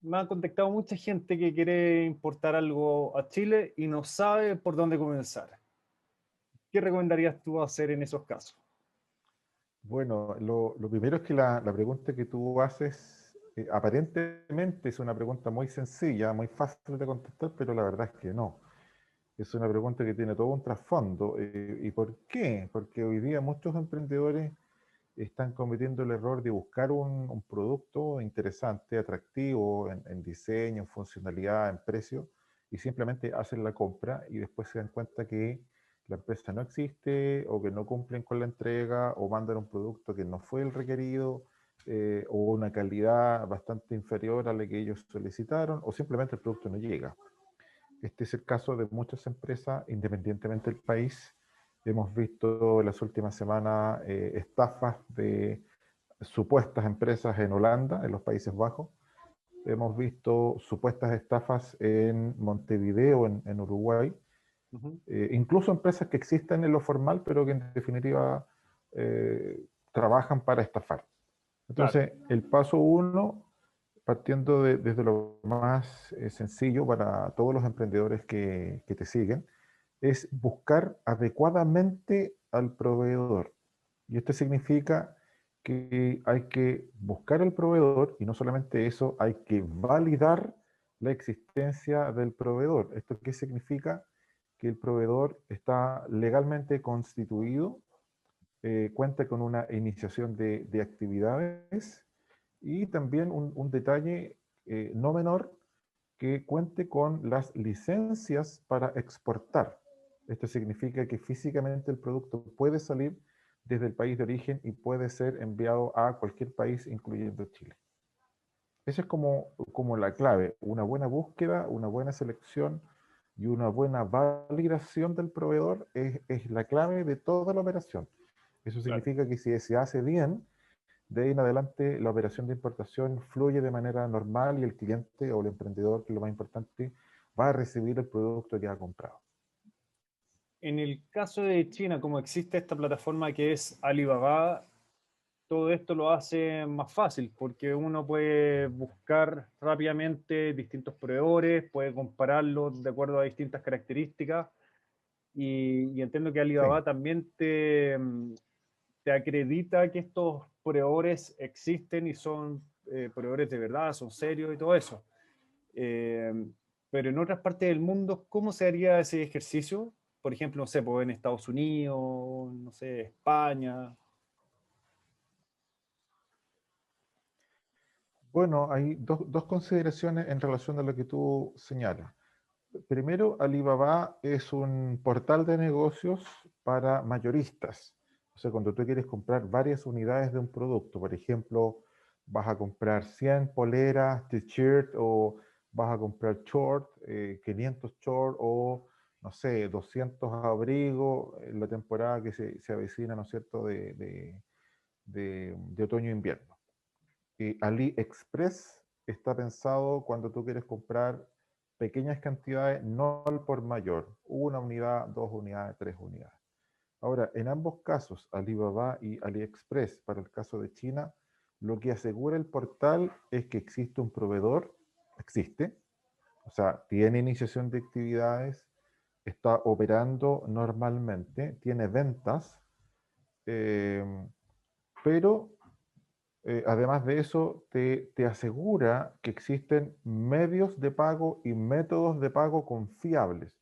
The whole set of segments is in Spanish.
Me ha contactado mucha gente que quiere importar algo a Chile y no sabe por dónde comenzar. ¿Qué recomendarías tú hacer en esos casos? Bueno, lo primero es que la pregunta que tú haces aparentemente es una pregunta muy sencilla, muy fácil de contestar, pero la verdad es que no. Es una pregunta que tiene todo un trasfondo. ¿Y por qué? Porque hoy día muchos emprendedores están cometiendo el error de buscar un producto interesante, atractivo en diseño, en funcionalidad, en precio, y simplemente hacen la compra y después se dan cuenta que la empresa no existe o que no cumplen con la entrega o mandan un producto que no fue el requerido o una calidad bastante inferior a la que ellos solicitaron o simplemente el producto no llega. Este es el caso de muchas empresas, independientemente del país. Hemos visto en las últimas semanas estafas de supuestas empresas en Holanda, en los Países Bajos. Hemos visto supuestas estafas en Montevideo, en Uruguay. Ujú. Incluso empresas que existen en lo formal, pero que en definitiva eh, trabajan para estafar. Claro. Entonces, el paso uno, partiendo desde lo más sencillo para todos los emprendedores que te siguen, es buscar adecuadamente al proveedor. Y esto significa que hay que buscar al proveedor y no solamente eso, hay que validar la existencia del proveedor. ¿Esto qué significa? Que el proveedor está legalmente constituido, cuenta con una iniciación de actividades y también un detalle no menor, que cuente con las licencias para exportar. Esto significa que físicamente el producto puede salir desde el país de origen y puede ser enviado a cualquier país, incluyendo Chile. Esa es como la clave, una buena búsqueda, una buena selección y una buena validación del proveedor es la clave de toda la operación. Eso Claro. significa que si se hace bien, de ahí en adelante la operación de importación fluye de manera normal y el cliente o el emprendedor, que es lo más importante, va a recibir el producto que ha comprado. En el caso de China, como existe esta plataforma que es Alibaba, todo esto lo hace más fácil porque uno puede buscar rápidamente distintos proveedores, puede compararlos de acuerdo a distintas características y entiendo que Sí, Alibaba también te acredita que estos proveedores existen y son proveedores de verdad, son serios y todo eso. Eh, pero en otras partes del mundo, ¿cómo se haría ese ejercicio? Por ejemplo, no sé, pues en Estados Unidos, no sé, España. bueno, hay dos consideraciones en relación a lo que tú señalas. Primero, Alibaba es un portal de negocios para mayoristas. O sea, cuando tú quieres comprar varias unidades de un producto, por ejemplo, vas a comprar 100 poleras, t-shirt o vas a comprar short, 500 short o, no sé, 200 abrigos en la temporada que se avecina, ¿no es cierto?, de otoño-invierno. AliExpress está pensado cuando tú quieres comprar pequeñas cantidades, no al por mayor, una unidad, dos unidades, tres unidades. Ahora, en ambos casos, Alibaba y AliExpress, para el caso de China, lo que asegura el portal es que existe un proveedor, existe, o sea, tiene iniciación de actividades, está operando normalmente, tiene ventas, eh, pero además de eso, te asegura que existen medios de pago y métodos de pago confiables.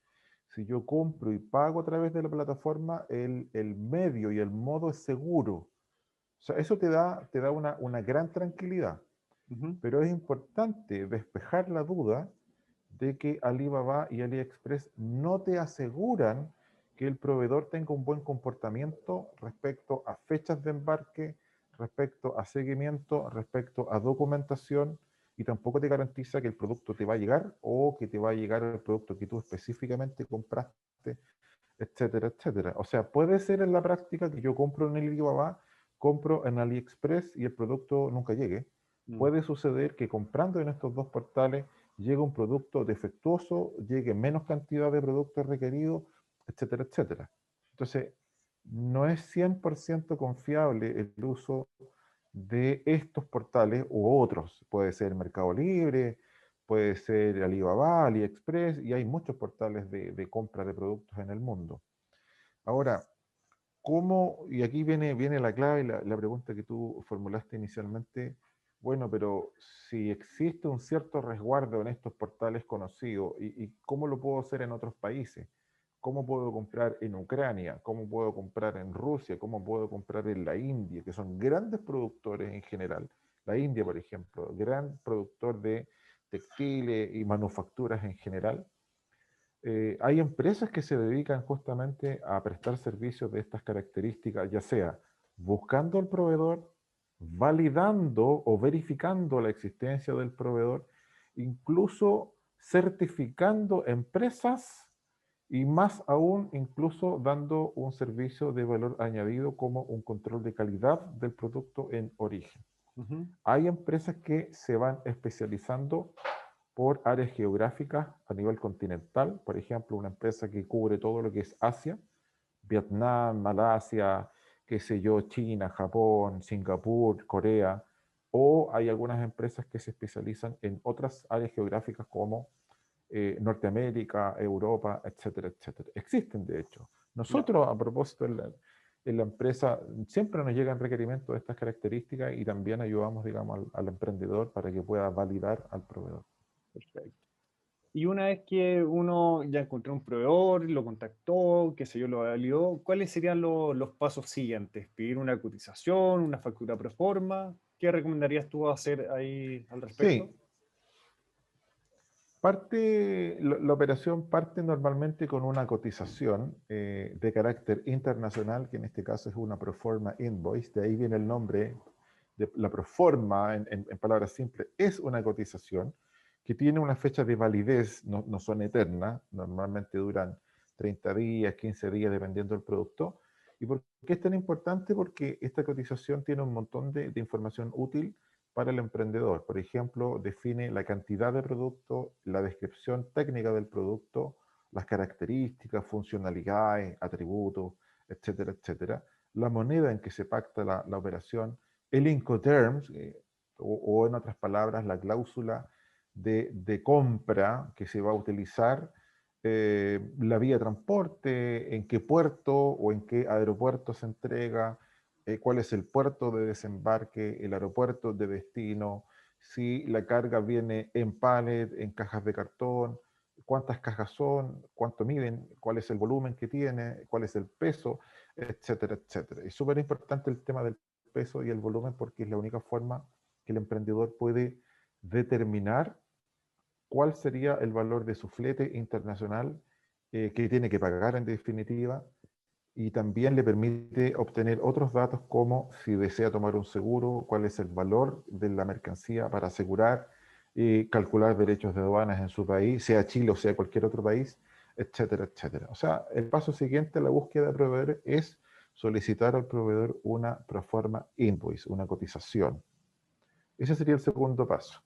Si yo compro y pago a través de la plataforma, el medio y el modo es seguro. O sea, eso te da una gran tranquilidad. Ujú. Pero es importante despejar la duda de que Alibaba y AliExpress no te aseguran que el proveedor tenga un buen comportamiento respecto a fechas de embarque, respecto a seguimiento, respecto a documentación, y tampoco te garantiza que el producto te va a llegar o que te va a llegar el producto que tú específicamente compraste, etcétera, etcétera. O sea, puede ser en la práctica que yo compro en Alibaba, compro en AliExpress y el producto nunca llegue. Mm. Puede suceder que comprando en estos dos portales llegue un producto defectuoso, llegue menos cantidad de productos requeridos, etcétera, etcétera. Entonces, no es 100% confiable el uso de estos portales u otros. Puede ser Mercado Libre, puede ser Alibaba, AliExpress, y hay muchos portales de compra de productos en el mundo. Ahora, ¿cómo? Y aquí viene la clave, la pregunta que tú formulaste inicialmente. Bueno, pero si existe un cierto resguardo en estos portales conocidos, ¿y cómo lo puedo hacer en otros países? ¿Cómo puedo comprar en Ucrania? ¿Cómo puedo comprar en Rusia? ¿Cómo puedo comprar en la India? Que son grandes productores en general. La India, por ejemplo, gran productor de textiles y manufacturas en general. Hay empresas que se dedican justamente a prestar servicios de estas características, ya sea buscando al proveedor, validando o verificando la existencia del proveedor, incluso certificando empresas y más aún incluso dando un servicio de valor añadido como un control de calidad del producto en origen. Ujú. Hay empresas que se van especializando por áreas geográficas a nivel continental, por ejemplo, una empresa que cubre todo lo que es Asia, Vietnam, Malasia, qué sé yo, China, Japón, Singapur, Corea, o hay algunas empresas que se especializan en otras áreas geográficas como Norteamérica, Europa, etcétera, etcétera. Existen, de hecho. Ya. Nosotros, a propósito, en la empresa siempre nos llegan requerimientos de estas características y también ayudamos, digamos, al emprendedor para que pueda validar al proveedor. Perfecto. Y una vez que uno ya encontró un proveedor, lo contactó, qué sé yo, lo validó, ¿cuáles serían los pasos siguientes? ¿Pedir una cotización, una factura pro forma? ¿Qué recomendarías tú hacer ahí al respecto? Sí, la operación parte normalmente con una cotización de carácter internacional, que en este caso es una proforma invoice, de ahí viene el nombre de la proforma, en palabras simples, es una cotización que tiene una fecha de validez, no son eternas, normalmente duran 30 días, 15 días, dependiendo del producto. ¿Y por qué es tan importante? Porque esta cotización tiene un montón de información útil para el emprendedor. Por ejemplo, define la cantidad de producto, la descripción técnica del producto, las características, funcionalidades, atributos, etcétera, etcétera. La moneda en que se pacta la operación, el Incoterms, o en otras palabras, la cláusula de compra que se va a utilizar, la vía de transporte, en qué puerto o en qué aeropuerto se entrega, cuál es el puerto de desembarque, el aeropuerto de destino, si la carga viene en pallet, en cajas de cartón, cuántas cajas son, cuánto miden, cuál es el volumen que tiene, cuál es el peso, etcétera, etcétera. Es súper importante el tema del peso y el volumen porque es la única forma que el emprendedor puede determinar cuál sería el valor de su flete internacional que tiene que pagar en definitiva, y también le permite obtener otros datos como si desea tomar un seguro, cuál es el valor de la mercancía para asegurar y calcular derechos de aduanas en su país, sea Chile o sea cualquier otro país, etcétera, etcétera. O sea, el paso siguiente a la búsqueda de proveedores es solicitar al proveedor una proforma invoice, una cotización. Ese sería el segundo paso.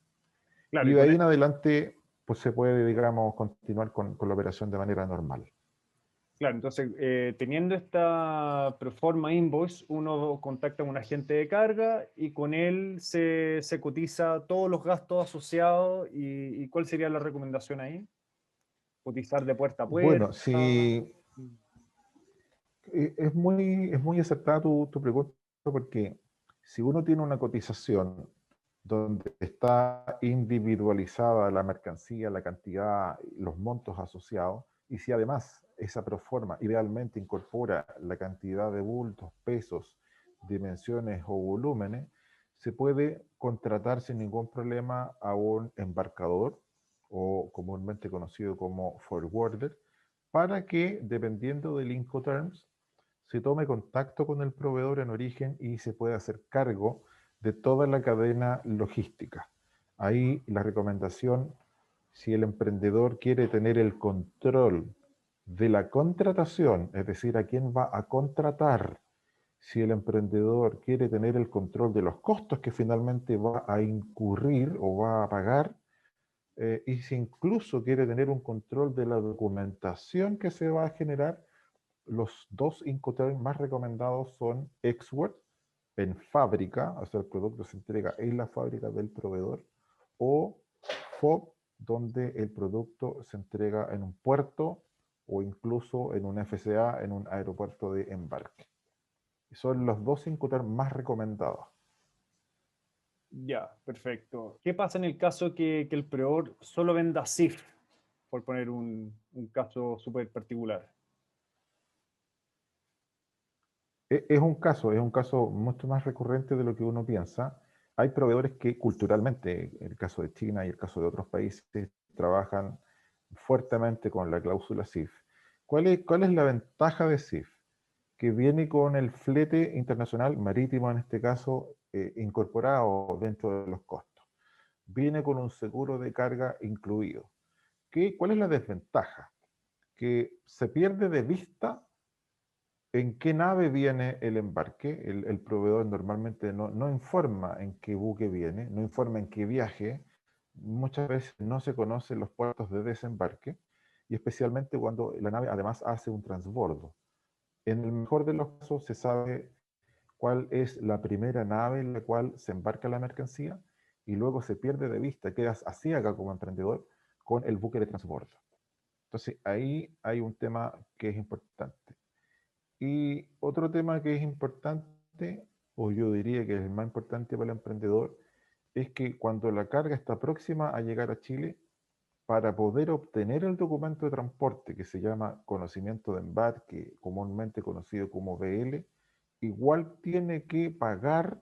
Claro, Y y de con, ahí en adelante, pues se puede, digamos, continuar con la operación de manera normal. claro, entonces, teniendo esta proforma invoice, uno contacta a un agente de carga y con él se cotiza todos los gastos asociados y ¿cuál sería la recomendación ahí? Cotizar de puerta a Bueno, puerta. si es muy acertada tu pregunta, porque si uno tiene una cotización donde está individualizada la mercancía, la cantidad, los montos asociados, y si además esa proforma idealmente incorpora la cantidad de bultos, pesos, dimensiones o volúmenes, se puede contratar sin ningún problema a un embarcador o comúnmente conocido como forwarder, para que, dependiendo del Incoterms, se tome contacto con el proveedor en origen y se pueda hacer cargo de toda la cadena logística. Ahí la recomendación, si el emprendedor quiere tener el control de la contratación, es decir, a quién va a contratar, si el emprendedor quiere tener el control de los costos que finalmente va a incurrir o va a pagar, y si incluso quiere tener un control de la documentación que se va a generar, los dos Incoterms más recomendados son Xword en fábrica, o sea, el producto se entrega en la fábrica del proveedor, o FOB donde el producto se entrega en un puerto o incluso en un FCA, en un aeropuerto de embarque. Son los dos Incoterms más recomendados. Ya, perfecto. ¿Qué pasa en el caso que el proveedor solo venda CIF, por poner un caso súper particular? Es un caso mucho más recurrente de lo que uno piensa. Hay proveedores que culturalmente, el caso de China y el caso de otros países, trabajan fuertemente con la cláusula CIF. ¿Cuál es la ventaja de CIF? Que viene con el flete internacional marítimo, en este caso, incorporado dentro de los costos. Viene con un seguro de carga incluido. ¿Cuál es la desventaja? Que se pierde de vista en qué nave viene el embarque. El proveedor normalmente no informa en qué buque viene, no informa en qué viaje. Muchas veces no se conocen los puertos de desembarque y especialmente cuando la nave además hace un transbordo. En el mejor de los casos se sabe cuál es la primera nave en la cual se embarca la mercancía y luego se pierde de vista, quedas a ciega como emprendedor con el buque de transbordo. Entonces ahí hay un tema que es importante. Y otro tema que es importante, o yo diría que es el más importante para el emprendedor, es que cuando la carga está próxima a llegar a Chile, para poder obtener el documento de transporte que se llama conocimiento de embarque, comúnmente conocido como BL, igual tiene que pagar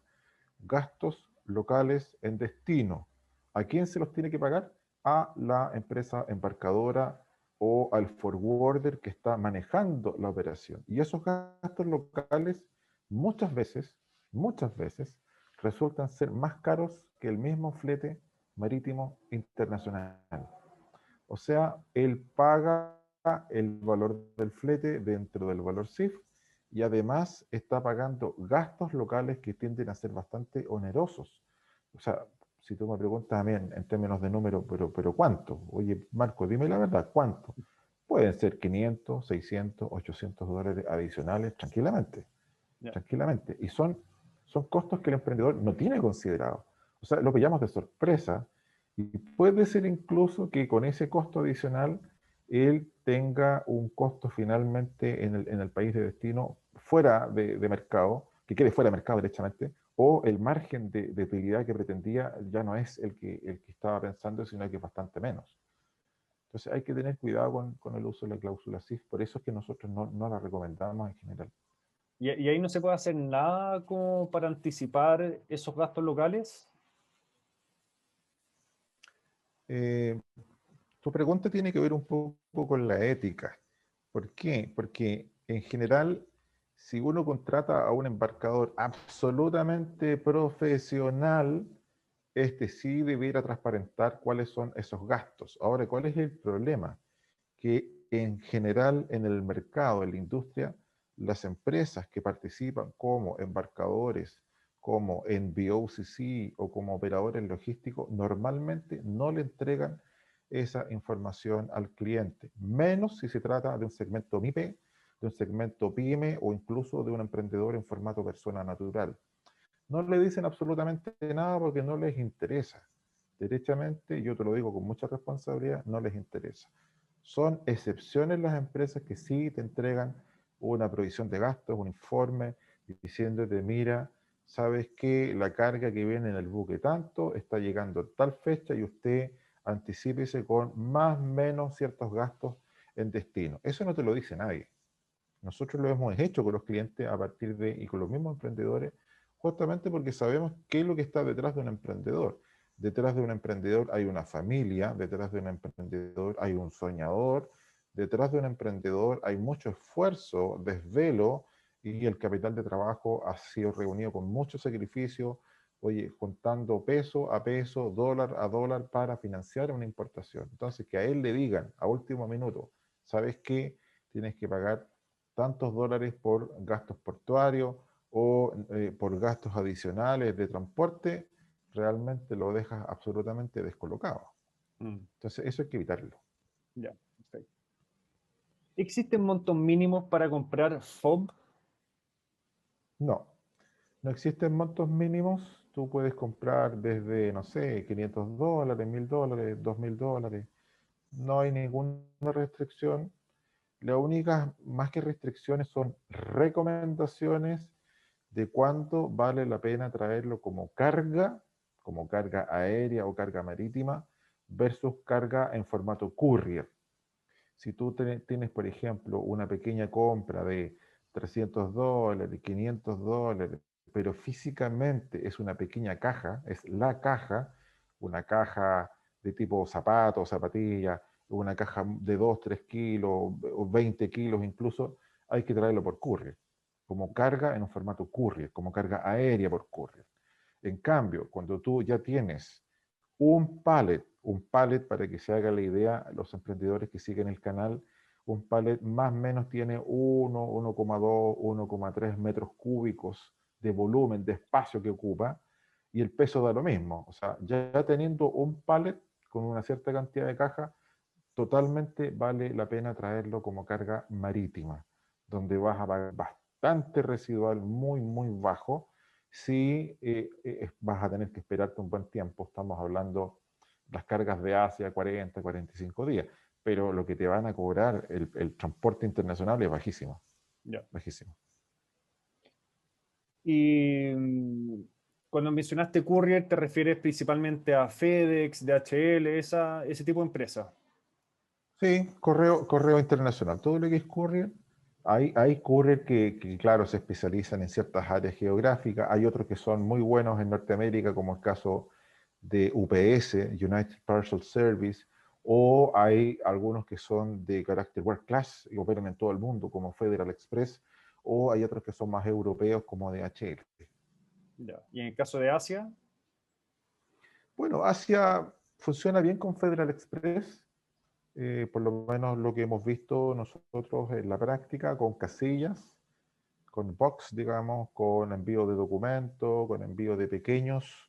gastos locales en destino. ¿A quién se los tiene que pagar? A la empresa embarcadora o al forwarder que está manejando la operación. Y esos gastos locales muchas veces, resultan ser más caros que el mismo flete marítimo internacional. O sea, él paga el valor del flete dentro del valor CIF y además está pagando gastos locales que tienden a ser bastante onerosos. O sea, si tú me preguntas a mí en términos de número, pero ¿cuánto? Oye, Marco, dime la verdad, ¿cuánto? Pueden ser 500, 600, 800 dólares adicionales tranquilamente, Ya. tranquilamente. Y son costos que el emprendedor no tiene considerado. O sea, lo pillamos de sorpresa y puede ser incluso que con ese costo adicional él tenga un costo finalmente en el país de destino fuera de mercado, que quede fuera de mercado derechamente, o el margen de utilidad que pretendía ya no es el que estaba pensando, sino que es bastante menos. Entonces hay que tener cuidado con el uso de la cláusula CIF, por eso es que nosotros no la recomendamos en general. Y ahí no se puede hacer nada como para anticipar esos gastos locales? Eh, Tu pregunta tiene que ver un poco con la ética. ¿Por qué? Porque en general, si uno contrata a un embarcador absolutamente profesional, este sí debiera transparentar cuáles son esos gastos. Ahora, ¿cuál es el problema? Que en general en el mercado, en la industria, las empresas que participan como embarcadores, como en VOCC o como operadores logísticos, normalmente no le entregan esa información al cliente, menos si se trata de un segmento MIPE, de un segmento PYME o incluso de un emprendedor en formato persona natural. No le dicen absolutamente nada porque no les interesa. Derechamente, yo te lo digo con mucha responsabilidad, no les interesa. Son excepciones las empresas que sí te entregan una provisión de gastos, un informe, diciéndote, mira, sabes que la carga que viene en el buque tanto está llegando a tal fecha y usted anticípese con más o menos ciertos gastos en destino. Eso no te lo dice nadie. Nosotros lo hemos hecho con los clientes a partir de, y con los mismos emprendedores, justamente porque sabemos qué es lo que está detrás de un emprendedor. Detrás de un emprendedor hay una familia, detrás de un emprendedor hay un soñador, detrás de un emprendedor hay mucho esfuerzo, desvelo, y el capital de trabajo ha sido reunido con mucho sacrificio, oye, juntando peso a peso, dólar a dólar para financiar una importación. Entonces, que a él le digan a último minuto, ¿sabes qué? Tienes que pagar tantos dólares por gastos portuarios o por gastos adicionales de transporte, realmente lo dejas absolutamente descolocado. Mm, Entonces, eso hay que evitarlo. ya, perfecto. ¿Existen montos mínimos para comprar FOB? No, no existen montos mínimos. tú puedes comprar desde, no sé, $500, $1000, $2000. No hay ninguna restricción. Las únicas, más que restricciones, son recomendaciones de cuándo vale la pena traerlo como carga aérea o carga marítima, versus carga en formato courier. Si tú tienes, por ejemplo, una pequeña compra de $300, $500, pero físicamente es una pequeña caja, es la caja, una caja de tipo zapato, zapatilla, una caja de 2, 3 kilos o 20 kilos incluso, hay que traerlo por courier, como carga en un formato courier, como carga aérea por courier. En cambio, cuando tú ya tienes un pallet para que se haga la idea, los emprendedores que siguen el canal, un pallet más o menos tiene 1, 1,2, 1,3 metros cúbicos de volumen, de espacio que ocupa, y el peso da lo mismo. O sea, ya teniendo un pallet con una cierta cantidad de caja, totalmente vale la pena traerlo como carga marítima, donde vas a pagar bastante residual, muy, muy bajo. Si vas a tener que esperarte un buen tiempo, estamos hablando las cargas de Asia 40, 45 días, pero lo que te van a cobrar el transporte internacional es bajísimo, Ya. bajísimo. Y cuando mencionaste courier, ¿te refieres principalmente a FedEx, DHL, ese tipo de empresa? Sí, correo internacional. Todo lo que es courier, hay courier que, claro, se especializan en ciertas áreas geográficas. Hay otros que son muy buenos en Norteamérica, como el caso de UPS, United Parcel Service, o hay algunos que son de carácter world class y operan en todo el mundo, como Federal Express, o hay otros que son más europeos, como DHL. Ya. Y en el caso de Asia, Bueno, Asia funciona bien con Federal Express. Por lo menos lo que hemos visto nosotros en la práctica, con casillas, con box, digamos, con envío de documentos, con envío de pequeños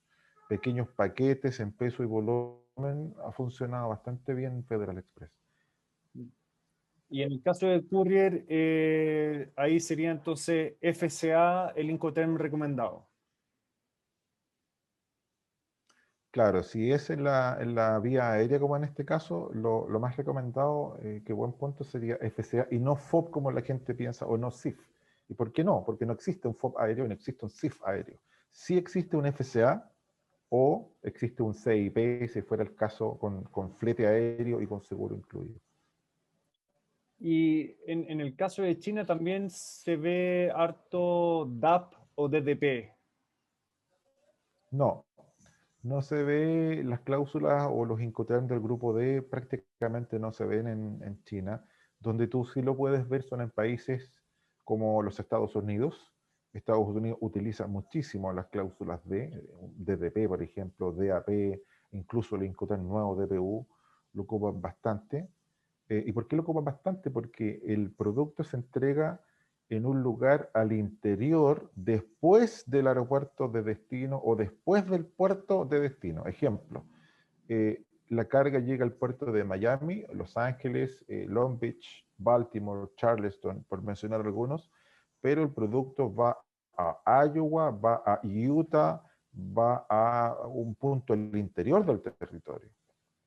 paquetes en peso y volumen, ha funcionado bastante bien Federal Express. y en el caso de courier, ahí sería entonces FCA el Incoterm recomendado. Claro, si es en la vía aérea como en este caso, lo más recomendado, que buen punto, sería FCA y no FOB como la gente piensa, o no CIF. ¿Y por qué no? Porque no existe un FOB aéreo y no existe un CIF aéreo. Sí existe un FCA o existe un CIP, si fuera el caso, con flete aéreo y con seguro incluido. Y en el caso de China también se ve harto DAP o DDP. No, no se ve las cláusulas o los Incoterms del grupo D, prácticamente no se ven en China. Donde tú sí lo puedes ver son en países como los Estados Unidos. Estados Unidos utiliza muchísimo las cláusulas D, DDP, por ejemplo, DAP, incluso el Incoterm nuevo DPU, lo ocupan bastante. ¿Y por qué lo ocupan bastante? Porque el producto se entrega en un lugar al interior después del aeropuerto de destino o después del puerto de destino. Ejemplo, la carga llega al puerto de Miami, Los Ángeles, Long Beach, Baltimore, Charleston, por mencionar algunos, pero el producto va a Iowa, va a Utah, va a un punto al interior del territorio.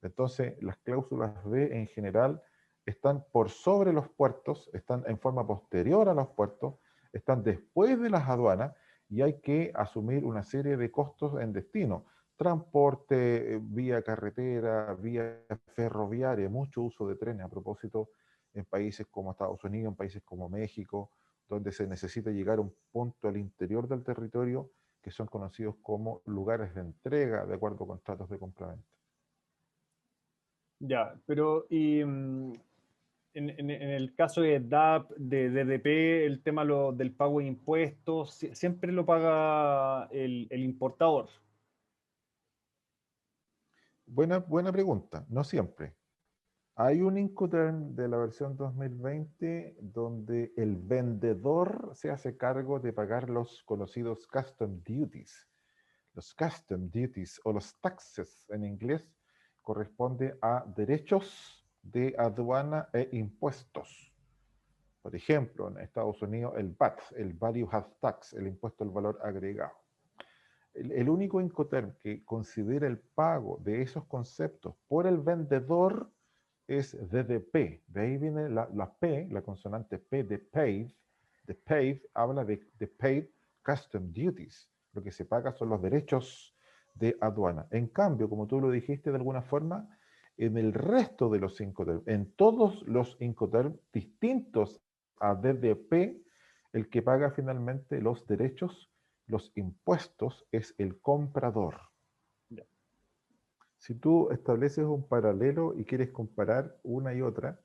Entonces, las cláusulas B en general están por sobre los puertos, están en forma posterior a los puertos, están después de las aduanas y hay que asumir una serie de costos en destino. Transporte, vía carretera, vía ferroviaria, mucho uso de trenes a propósito en países como Estados Unidos, en países como México, donde se necesita llegar a un punto al interior del territorio que son conocidos como lugares de entrega de acuerdo a contratos de compraventa. Ya, pero en el caso de DAP, de DDP, el tema del pago de impuestos, siempre lo paga el importador. Buena pregunta, no siempre. Hay un Incoterm de la versión 2020 donde el vendedor se hace cargo de pagar los conocidos custom duties. Los custom duties o los taxes en inglés corresponde a derechos de aduana e impuestos. Por ejemplo, en Estados Unidos el VAT, el Value Added Tax, el impuesto al valor agregado. el único Incoterm que considera el pago de esos conceptos por el vendedor es DDP. De ahí viene la P, la consonante P de paid. De paid habla de paid custom duties. Lo que se paga son los derechos de aduana. En cambio, como tú lo dijiste de alguna forma, en el resto de los Incoterm, en todos los Incoterm distintos a DDP, el que paga finalmente los derechos, los impuestos, es el comprador. Si tú estableces un paralelo y quieres comparar una y otra,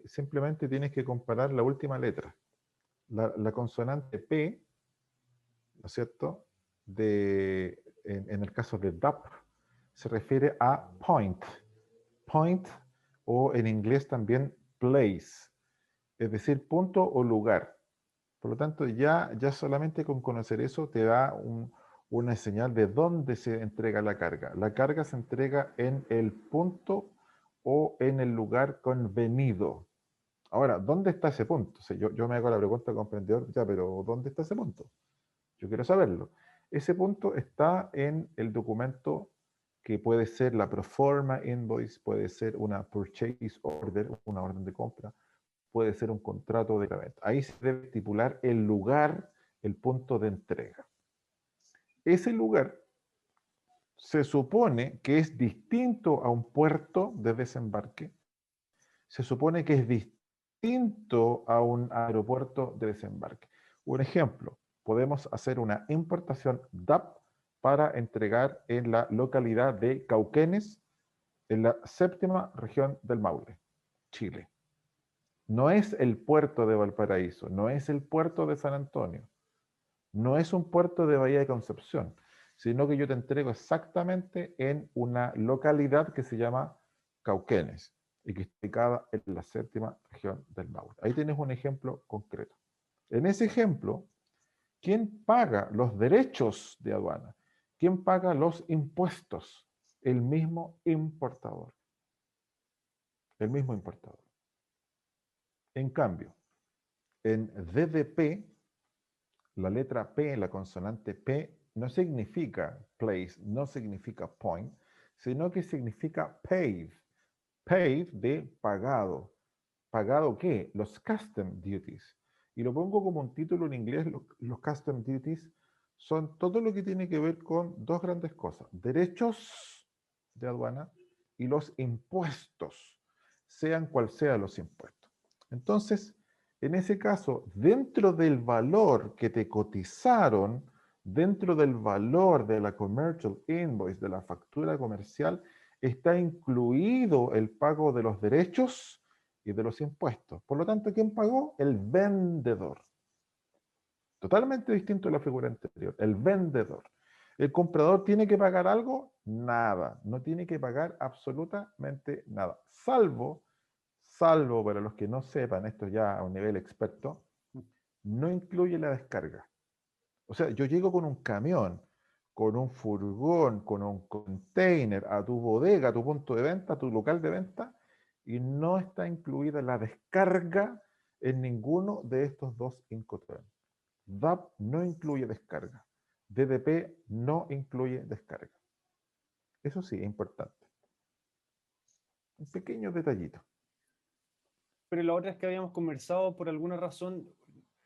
simplemente tienes que comparar la última letra. La consonante P, ¿no es cierto? En el caso de DAP, se refiere a point. Point, o en inglés también place, es decir, punto o lugar. Por lo tanto, ya solamente con conocer eso te da una señal de dónde se entrega la carga. La carga se entrega en el punto o en el lugar convenido. Ahora, ¿dónde está ese punto? O sea, yo me hago la pregunta como emprendedor, ya, pero ¿dónde está ese punto? Yo quiero saberlo. Ese punto está en el documento que puede ser la proforma invoice, puede ser una purchase order, una orden de compra, puede ser un contrato de venta. Ahí se debe estipular el lugar, el punto de entrega. Ese lugar se supone que es distinto a un puerto de desembarque, se supone que es distinto a un aeropuerto de desembarque. Un ejemplo, podemos hacer una importación DAP para entregar en la localidad de Cauquenes, en la séptima región del Maule, Chile. No es el puerto de Valparaíso, no es el puerto de San Antonio, no es un puerto de Bahía de Concepción, sino que yo te entrego exactamente en una localidad que se llama Cauquenes y que está ubicada en la séptima región del Maule. Ahí tienes un ejemplo concreto. En ese ejemplo, ¿quién paga los derechos de aduana? ¿Quién paga los impuestos? El mismo importador. El mismo importador. En cambio, en DDP, la letra P, la consonante P, no significa place, no significa point, sino que significa paid. Paid de pagado. ¿Pagado qué? Los custom duties. Y lo pongo como un título en inglés, los custom duties son todo lo que tiene que ver con dos grandes cosas, derechos de aduana y los impuestos, sean cual sean los impuestos. Entonces, en ese caso, dentro del valor que te cotizaron, dentro del valor de la commercial invoice, de la factura comercial, está incluido el pago de los derechos y de los impuestos. Por lo tanto, ¿quién pagó? El vendedor. Totalmente distinto a la figura anterior. El vendedor. ¿El comprador tiene que pagar algo? Nada. No tiene que pagar absolutamente nada. Salvo para los que no sepan, esto ya a un nivel experto, no incluye la descarga. O sea, yo llego con un camión, con un furgón, con un container a tu bodega, a tu punto de venta, a tu local de venta, y no está incluida la descarga en ninguno de estos dos Incoterms. DAP no incluye descarga. DDP no incluye descarga. Eso sí, es importante. Un pequeño detallito. Pero la otra es que habíamos conversado por alguna razón,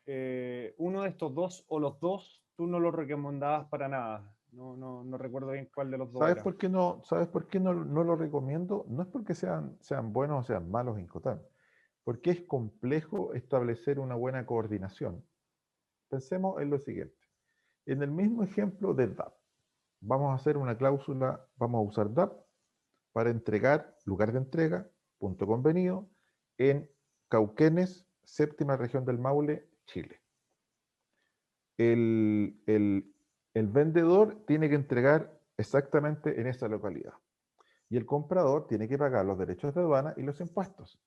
uno de estos dos o los dos, tú no lo recomendabas para nada. No recuerdo bien cuál de los dos ¿Sabes era. por qué no, sabes por qué no lo recomiendo? No es porque sean buenos o sean malos Incoterms, porque es complejo establecer una buena coordinación. Pensemos en lo siguiente. En el mismo ejemplo de DAP, vamos a hacer una cláusula, vamos a usar DAP para entregar, lugar de entrega, punto convenido, en Cauquenes, séptima región del Maule, Chile. El vendedor tiene que entregar exactamente en esa localidad. Y el comprador tiene que pagar los derechos de aduana y los impuestos.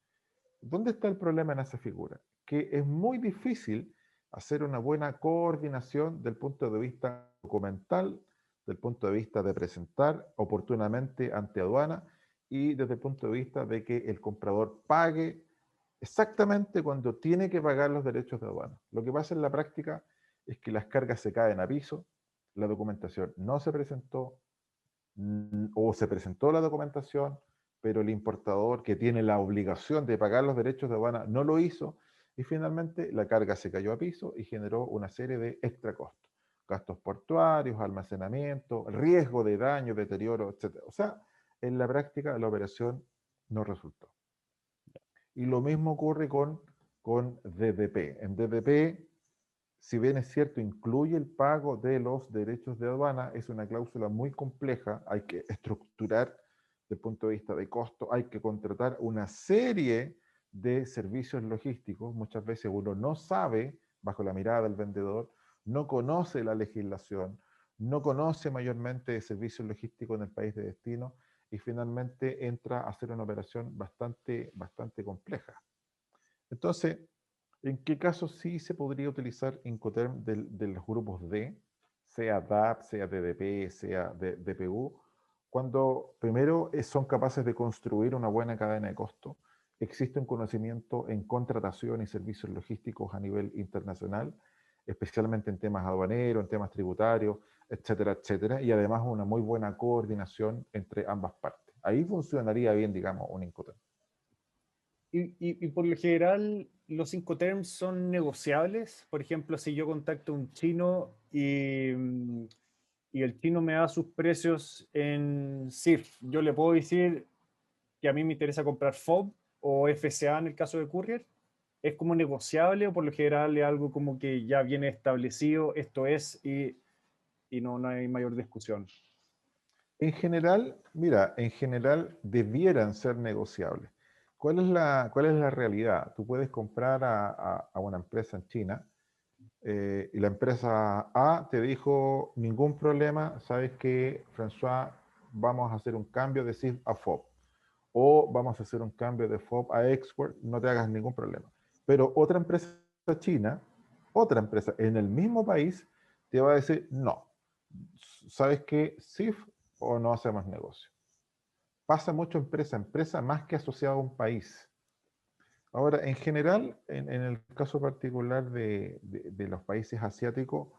¿Dónde está el problema en esa figura? Que es muy difícil hacer una buena coordinación del punto de vista documental, del punto de vista de presentar oportunamente ante aduana y desde el punto de vista de que el comprador pague exactamente cuando tiene que pagar los derechos de aduana. Lo que pasa en la práctica es que las cargas se caen a piso, la documentación no se presentó, o se presentó la documentación, pero el importador que tiene la obligación de pagar los derechos de aduana no lo hizo, y finalmente la carga se cayó a piso y generó una serie de extra costos. Gastos portuarios, almacenamiento, riesgo de daño, deterioro, etc. O sea, en la práctica la operación no resultó. Y lo mismo ocurre con DDP. En DDP, si bien es cierto, incluye el pago de los derechos de aduana, es una cláusula muy compleja, hay que estructurar desde el punto de vista de costo, hay que contratar una serie de servicios logísticos, muchas veces uno no sabe, bajo la mirada del vendedor, no conoce la legislación, no conoce mayormente servicios logísticos en el país de destino, y finalmente entra a hacer una operación bastante compleja. Entonces, ¿en qué casos sí se podría utilizar Incoterm de los grupos D, sea DAP, sea DDP, sea DPU, cuando primero son capaces de construir una buena cadena de costo, existe un conocimiento en contratación y servicios logísticos a nivel internacional, especialmente en temas aduaneros, en temas tributarios, etcétera, etcétera, y además una muy buena coordinación entre ambas partes? Ahí funcionaría bien, digamos, un Incoterm. Y por lo general, los Incoterms son negociables. Por ejemplo, si yo contacto a un chino y el chino me da sus precios en CIF, yo le puedo decir que a mí me interesa comprar FOB o FCA en el caso de Courier. ¿Es como negociable o por lo general es algo como que ya viene establecido, esto es, y no hay mayor discusión? En general, mira, en general debieran ser negociables. ¿Cuál es la realidad? Tú puedes comprar a una empresa en China, y la empresa A te dijo, ningún problema, sabes que, François, vamos a hacer un cambio de CIF a FOB, o vamos a hacer un cambio de FOB a export, no te hagas ningún problema. Pero otra empresa china, otra empresa en el mismo país, te va a decir, no, sabes que CIF o no hacemos negocio. Pasa mucho empresa a empresa más que asociado a un país. Ahora, en general, en el caso particular de los países asiáticos,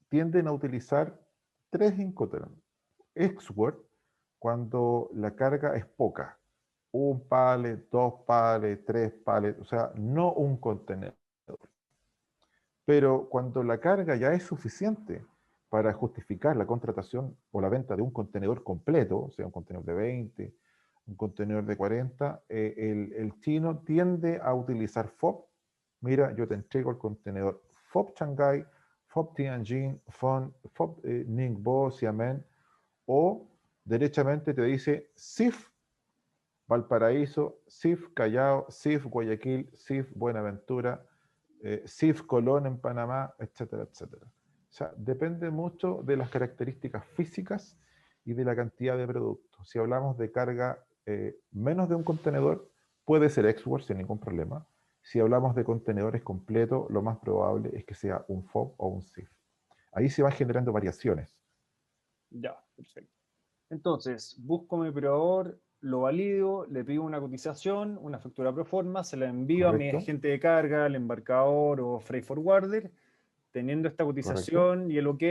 tienden a utilizar tres Incoterms. Export, cuando la carga es poca. Un pallet, dos pallets, tres pallets, o sea, no un contenedor. Pero cuando la carga ya es suficiente para justificar la contratación o la venta de un contenedor completo, o sea, un contenedor de 20, un contenedor de 40, el chino tiende a utilizar FOB. Mira, yo te entrego el contenedor FOB Shanghai, FOB Tianjin, FOB Ningbo, Xiamen, o derechamente te dice CIF Valparaíso, CIF Callao, CIF Guayaquil, CIF Buenaventura, CIF Colón en Panamá, etcétera, etcétera. O sea, depende mucho de las características físicas y de la cantidad de productos. Si hablamos de carga menos de un contenedor, puede ser export sin ningún problema. Si hablamos de contenedores completos, lo más probable es que sea un FOB o un CIF. Ahí se van generando variaciones. Ya, perfecto. Entonces, busco mi proveedor, lo valido, le pido una cotización, una factura pro forma, se la envío a mi ¿Correcto? agente de carga, al embarcador o freight forwarder. Teniendo esta ¿Correcto? cotización y el OK,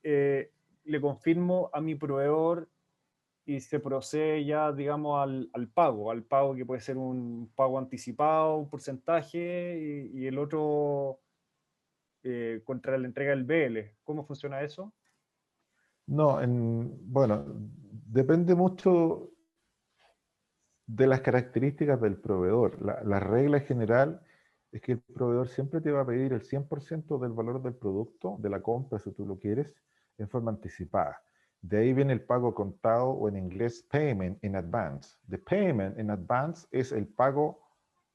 le confirmo a mi proveedor y se procede ya, digamos, al pago que puede ser un pago anticipado, un porcentaje, y el otro contra la entrega del BL. ¿Cómo funciona eso? No, bueno, depende mucho de las características del proveedor. La regla general es que el proveedor siempre te va a pedir el 100% del valor del producto, de la compra, si tú lo quieres, en forma anticipada. De ahí viene el pago contado, o en inglés payment in advance. The payment in advance es el pago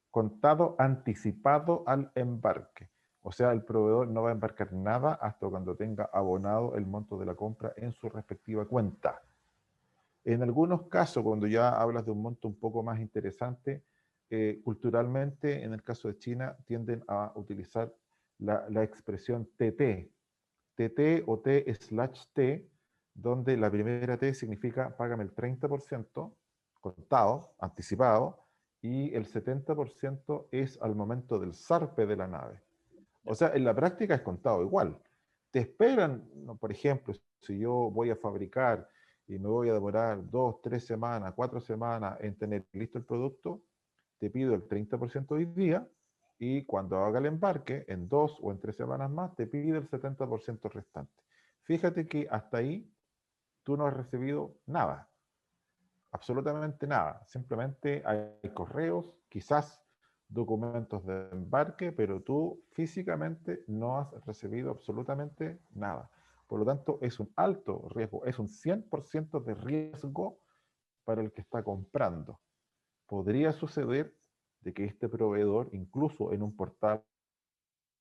contado anticipado al embarque. O sea, el proveedor no va a embarcar nada hasta cuando tenga abonado el monto de la compra en su respectiva cuenta. En algunos casos, cuando ya hablas de un monto un poco más interesante, culturalmente, en el caso de China, tienden a utilizar la expresión TT, TT o T/T, donde la primera T significa págame el 30% contado, anticipado, y el 70% es al momento del zarpe de la nave. O Ya. sea, en la práctica es contado igual, te esperan, ¿no? Por ejemplo, si yo voy a fabricar y me voy a demorar 2, 3 semanas, 4 semanas en tener listo el producto, te pido el 30% hoy día y cuando haga el embarque, en 2 o en 3 semanas más, te pido el 70% restante. Fíjate que hasta ahí tú no has recibido nada, absolutamente nada. Simplemente hay correos, quizás documentos de embarque, pero tú físicamente no has recibido absolutamente nada. Por lo tanto, es un alto riesgo, es un 100% de riesgo para el que está comprando. Podría suceder de que este proveedor, incluso en un portal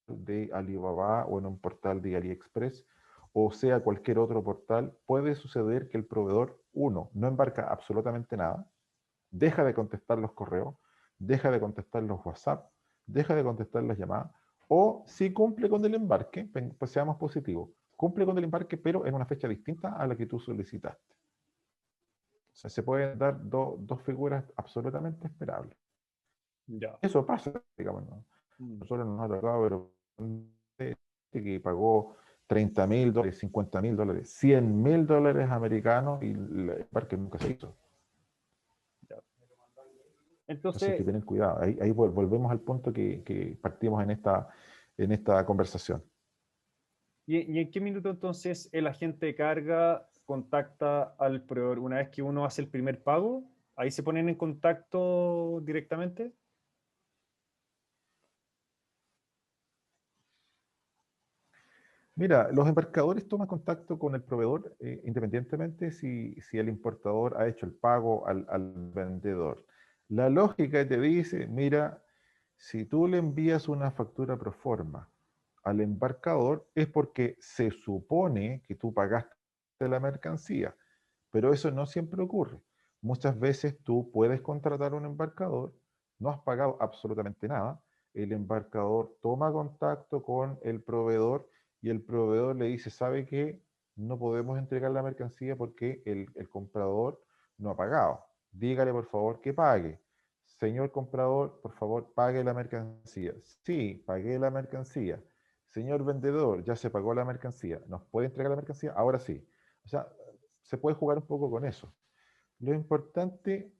de Alibaba o en un portal de AliExpress, o sea cualquier otro portal, puede suceder que el proveedor, uno, no embarca absolutamente nada, deja de contestar los correos, deja de contestar los WhatsApp, deja de contestar las llamadas, o si cumple con el embarque, pues seamos positivos, cumple con el embarque, pero en una fecha distinta a la que tú solicitaste. O sea, se pueden dar dos figuras absolutamente esperables. Ya. Eso pasa, digamos, ¿no? Mm. Nosotros nos ha tocado, pero gente que pagó $30.000, $50.000, $100.000 americanos y el embarque nunca se hizo. Ya. Entonces hay que Entonces, tener cuidado. Ahí volvemos al punto que partimos en esta conversación. ¿y en qué minuto entonces el agente de carga contacta al proveedor? Una vez que uno hace el primer pago, ahí se ponen en contacto directamente. Mira, los embarcadores toman contacto con el proveedor independientemente si el importador ha hecho el pago al vendedor. La lógica te dice, mira, si tú le envías una factura pro forma al embarcador es porque se supone que tú pagaste la mercancía, pero eso no siempre ocurre. Muchas veces tú puedes contratar un embarcador, no has pagado absolutamente nada, el embarcador toma contacto con el proveedor y el proveedor le dice, ¿sabe qué? No podemos entregar la mercancía porque el comprador no ha pagado. Dígale por favor que pague. Señor comprador, por favor, pague la mercancía. Sí, pagué la mercancía. Señor vendedor, ya se pagó la mercancía. ¿Nos puede entregar la mercancía? Ahora sí. O sea, se puede jugar un poco con eso. Lo importante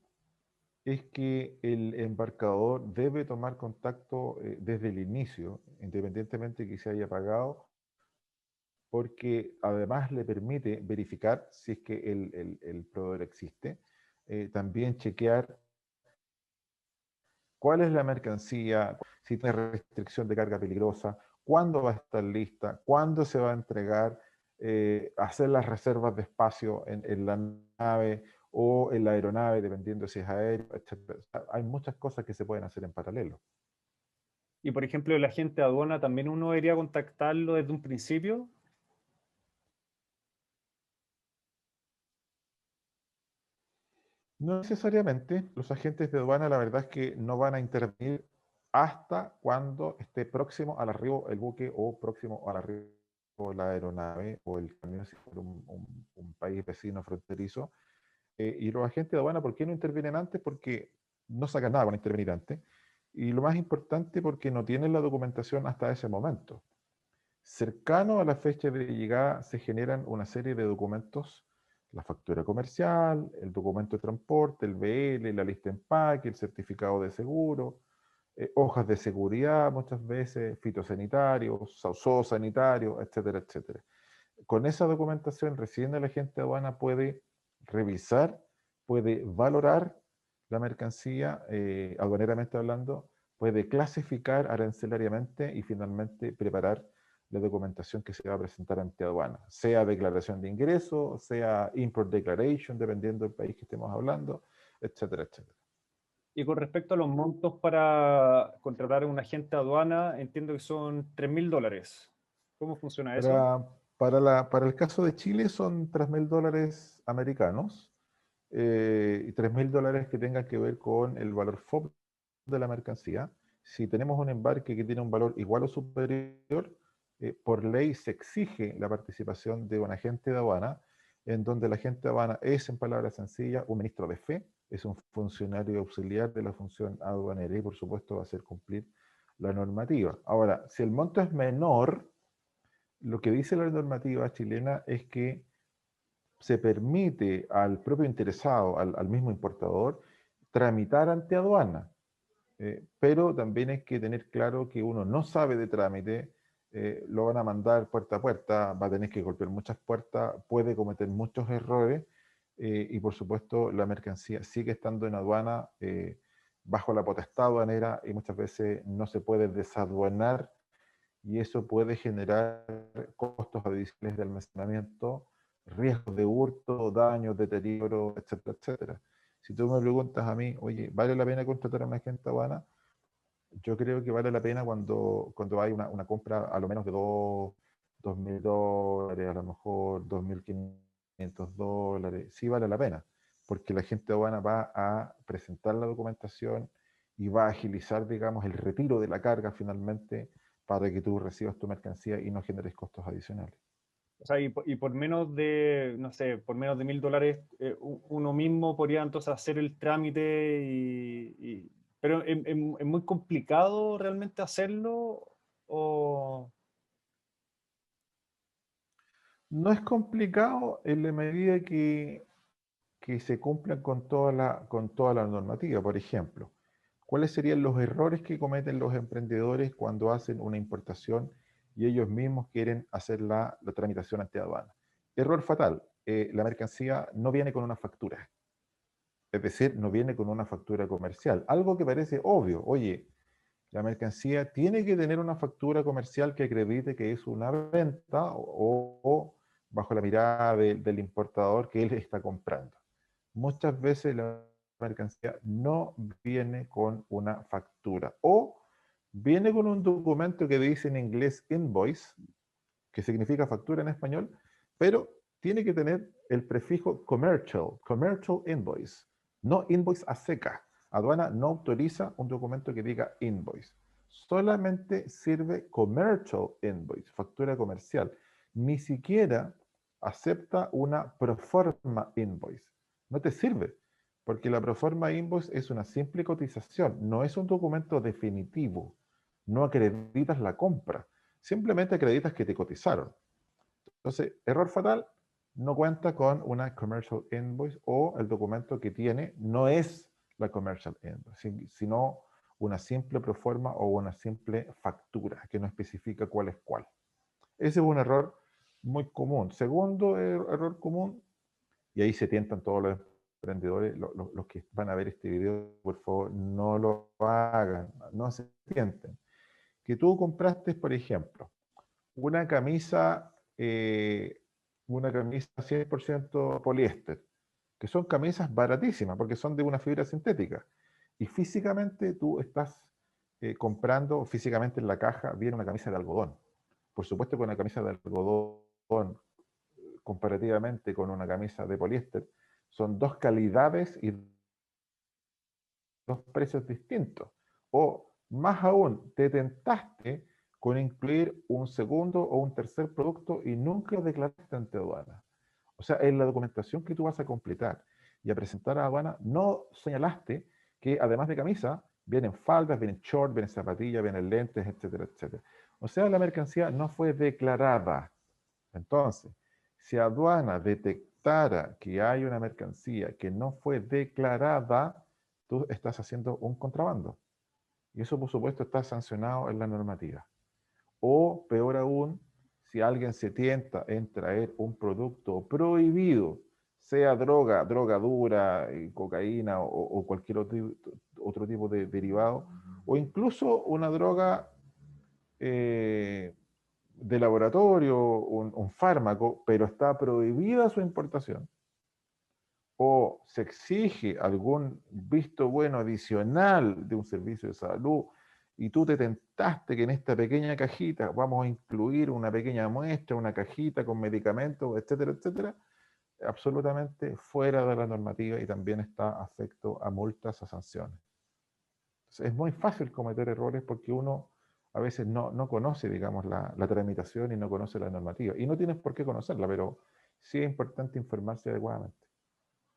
es que el embarcador debe tomar contacto desde el inicio, independientemente de que se haya pagado, porque además le permite verificar si es que el proveedor existe, también chequear cuál es la mercancía, si tiene restricción de carga peligrosa, cuándo va a estar lista, cuándo se va a entregar, hacer las reservas de espacio en la nave o en la aeronave, dependiendo si es aéreo, etc. O sea, hay muchas cosas que se pueden hacer en paralelo. Y por ejemplo, el agente de aduana también uno debería contactarlo desde un principio. No necesariamente, los agentes de aduana la verdad es que no van a intervenir hasta cuando esté próximo al arribo el buque o próximo al arribo la aeronave o el camión si fuera un país vecino fronterizo. Y los agentes de aduana, ¿por qué no intervienen antes? Porque no sacan nada con intervenir antes. Y lo más importante, porque no tienen la documentación hasta ese momento. Cercano a la fecha de llegada se generan una serie de documentos, la factura comercial, el documento de transporte, el BL, la lista de empaque, el certificado de seguro, hojas de seguridad muchas veces, fitosanitarios, zoosanitarios, etcétera, etcétera. Con esa documentación recién el agente de aduana puede revisar, puede valorar la mercancía, aduaneramente hablando, puede clasificar arancelariamente y finalmente preparar la documentación que se va a presentar ante aduana, sea declaración de ingreso, sea import declaration, dependiendo del país que estemos hablando, etcétera, etcétera. Y con respecto a los montos para contratar a un agente de aduana, entiendo que son $3.000. ¿Cómo funciona eso? Para el caso de Chile son $3.000 americanos y $3.000 que tengan que ver con el valor FOB de la mercancía. Si tenemos un embarque que tiene un valor igual o superior, por ley se exige la participación de un agente de aduana, en donde el agente de aduana es, en palabras sencillas, un ministro de fe, es un funcionario auxiliar de la función aduanera y, por supuesto, va a hacer cumplir la normativa. Ahora, si el monto es menor, Lo que dice la normativa chilena es que se permite al propio interesado, al mismo importador, tramitar ante aduana. Pero también hay que tener claro que uno no sabe de trámite, lo van a mandar puerta a puerta, va a tener que golpear muchas puertas, puede cometer muchos errores, y por supuesto la mercancía sigue estando en aduana bajo la potestad aduanera y muchas veces no se puede desaduanar, y eso puede generar costos adicionales de almacenamiento, riesgos de hurto, daños, deterioro, etcétera, etcétera. Si tú me preguntas a mí, oye, ¿vale la pena contratar a una agente aduana? Yo creo que vale la pena cuando hay una compra a lo menos de $2.000, a lo mejor $2.500. Sí vale la pena, porque la agente de aduana va a presentar la documentación y va a agilizar, digamos, el retiro de la carga finalmente para que tú recibas tu mercancía y no generes costos adicionales. O sea, y por menos de, no sé, por menos de $1.000, uno mismo podría entonces hacer el trámite pero es muy complicado realmente hacerlo o... No es complicado en la medida que se cumplan con toda la normativa. Por ejemplo, ¿cuáles serían los errores que cometen los emprendedores cuando hacen una importación y ellos mismos quieren hacer la tramitación ante aduana? Error fatal, la mercancía no viene con una factura, es decir, no viene con una factura comercial. Algo que parece obvio, oye, la mercancía tiene que tener una factura comercial que acredite que es una venta o bajo la mirada del importador que él está comprando. Muchas veces la mercancía no viene con una factura o viene con un documento que dice en inglés invoice, que significa factura en español, pero tiene que tener el prefijo commercial invoice, no invoice a seca. Aduana no autoriza un documento que diga invoice. Solamente sirve commercial invoice, factura comercial. Ni siquiera acepta una proforma invoice. No te sirve, porque la proforma invoice es una simple cotización, no es un documento definitivo. No acreditas la compra, simplemente acreditas que te cotizaron. Entonces, error fatal, no cuenta con una commercial invoice o el documento que tiene no es la commercial invoice, sino una simple proforma o una simple factura que no especifica cuál es cuál. Ese es un error muy común. Segundo error común, y ahí se tientan todos los emprendedores, los que van a ver este video, por favor, no lo hagan, no se tienten. Que tú compraste, por ejemplo, una camisa, eh, una camisa 100% poliéster, que son camisas baratísimas porque son de una fibra sintética. Y físicamente tú estás comprando, físicamente en la caja viene una camisa de algodón. Por supuesto que una camisa de algodón, comparativamente con una camisa de poliéster, son dos calidades y dos precios distintos. O más aún, te tentaste con incluir un segundo o un tercer producto y nunca lo declaraste ante aduana. O sea, en la documentación que tú vas a completar y a presentar a aduana, no señalaste que además de camisa, vienen faldas, vienen shorts, vienen zapatillas, vienen lentes, etcétera, etcétera. O sea, la mercancía no fue declarada. Entonces, si aduana detectara que hay una mercancía que no fue declarada, tú estás haciendo un contrabando. Y eso, por supuesto, está sancionado en la normativa. O, peor aún, si alguien se tienta en traer un producto prohibido, sea droga, droga dura, cocaína o cualquier otro tipo de derivado, o incluso una droga de laboratorio, un fármaco, pero está prohibida su importación, o se exige algún visto bueno adicional de un servicio de salud, y tú te tentaste que en esta pequeña cajita vamos a incluir una pequeña muestra, una cajita con medicamentos, etcétera, etcétera, absolutamente fuera de la normativa y también está afecto a multas, a sanciones. Entonces, es muy fácil cometer errores porque uno a veces no conoce, digamos, la tramitación y no conoce la normativa. Y no tienes por qué conocerla, pero sí es importante informarse adecuadamente.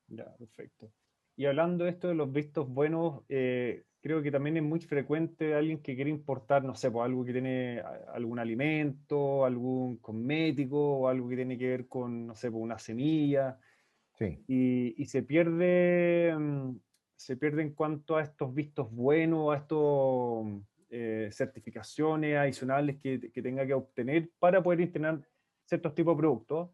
Ya, perfecto. Y hablando de esto de los vistos buenos, creo que también es muy frecuente alguien que quiere importar, no sé, pues algo que tiene algún alimento, algún cosmético, o algo que tiene que ver con, no sé, pues una semilla, Sí, y se pierde en cuanto a estos vistos buenos, a estos certificaciones adicionales que tenga que obtener para poder instalar ciertos tipos de productos.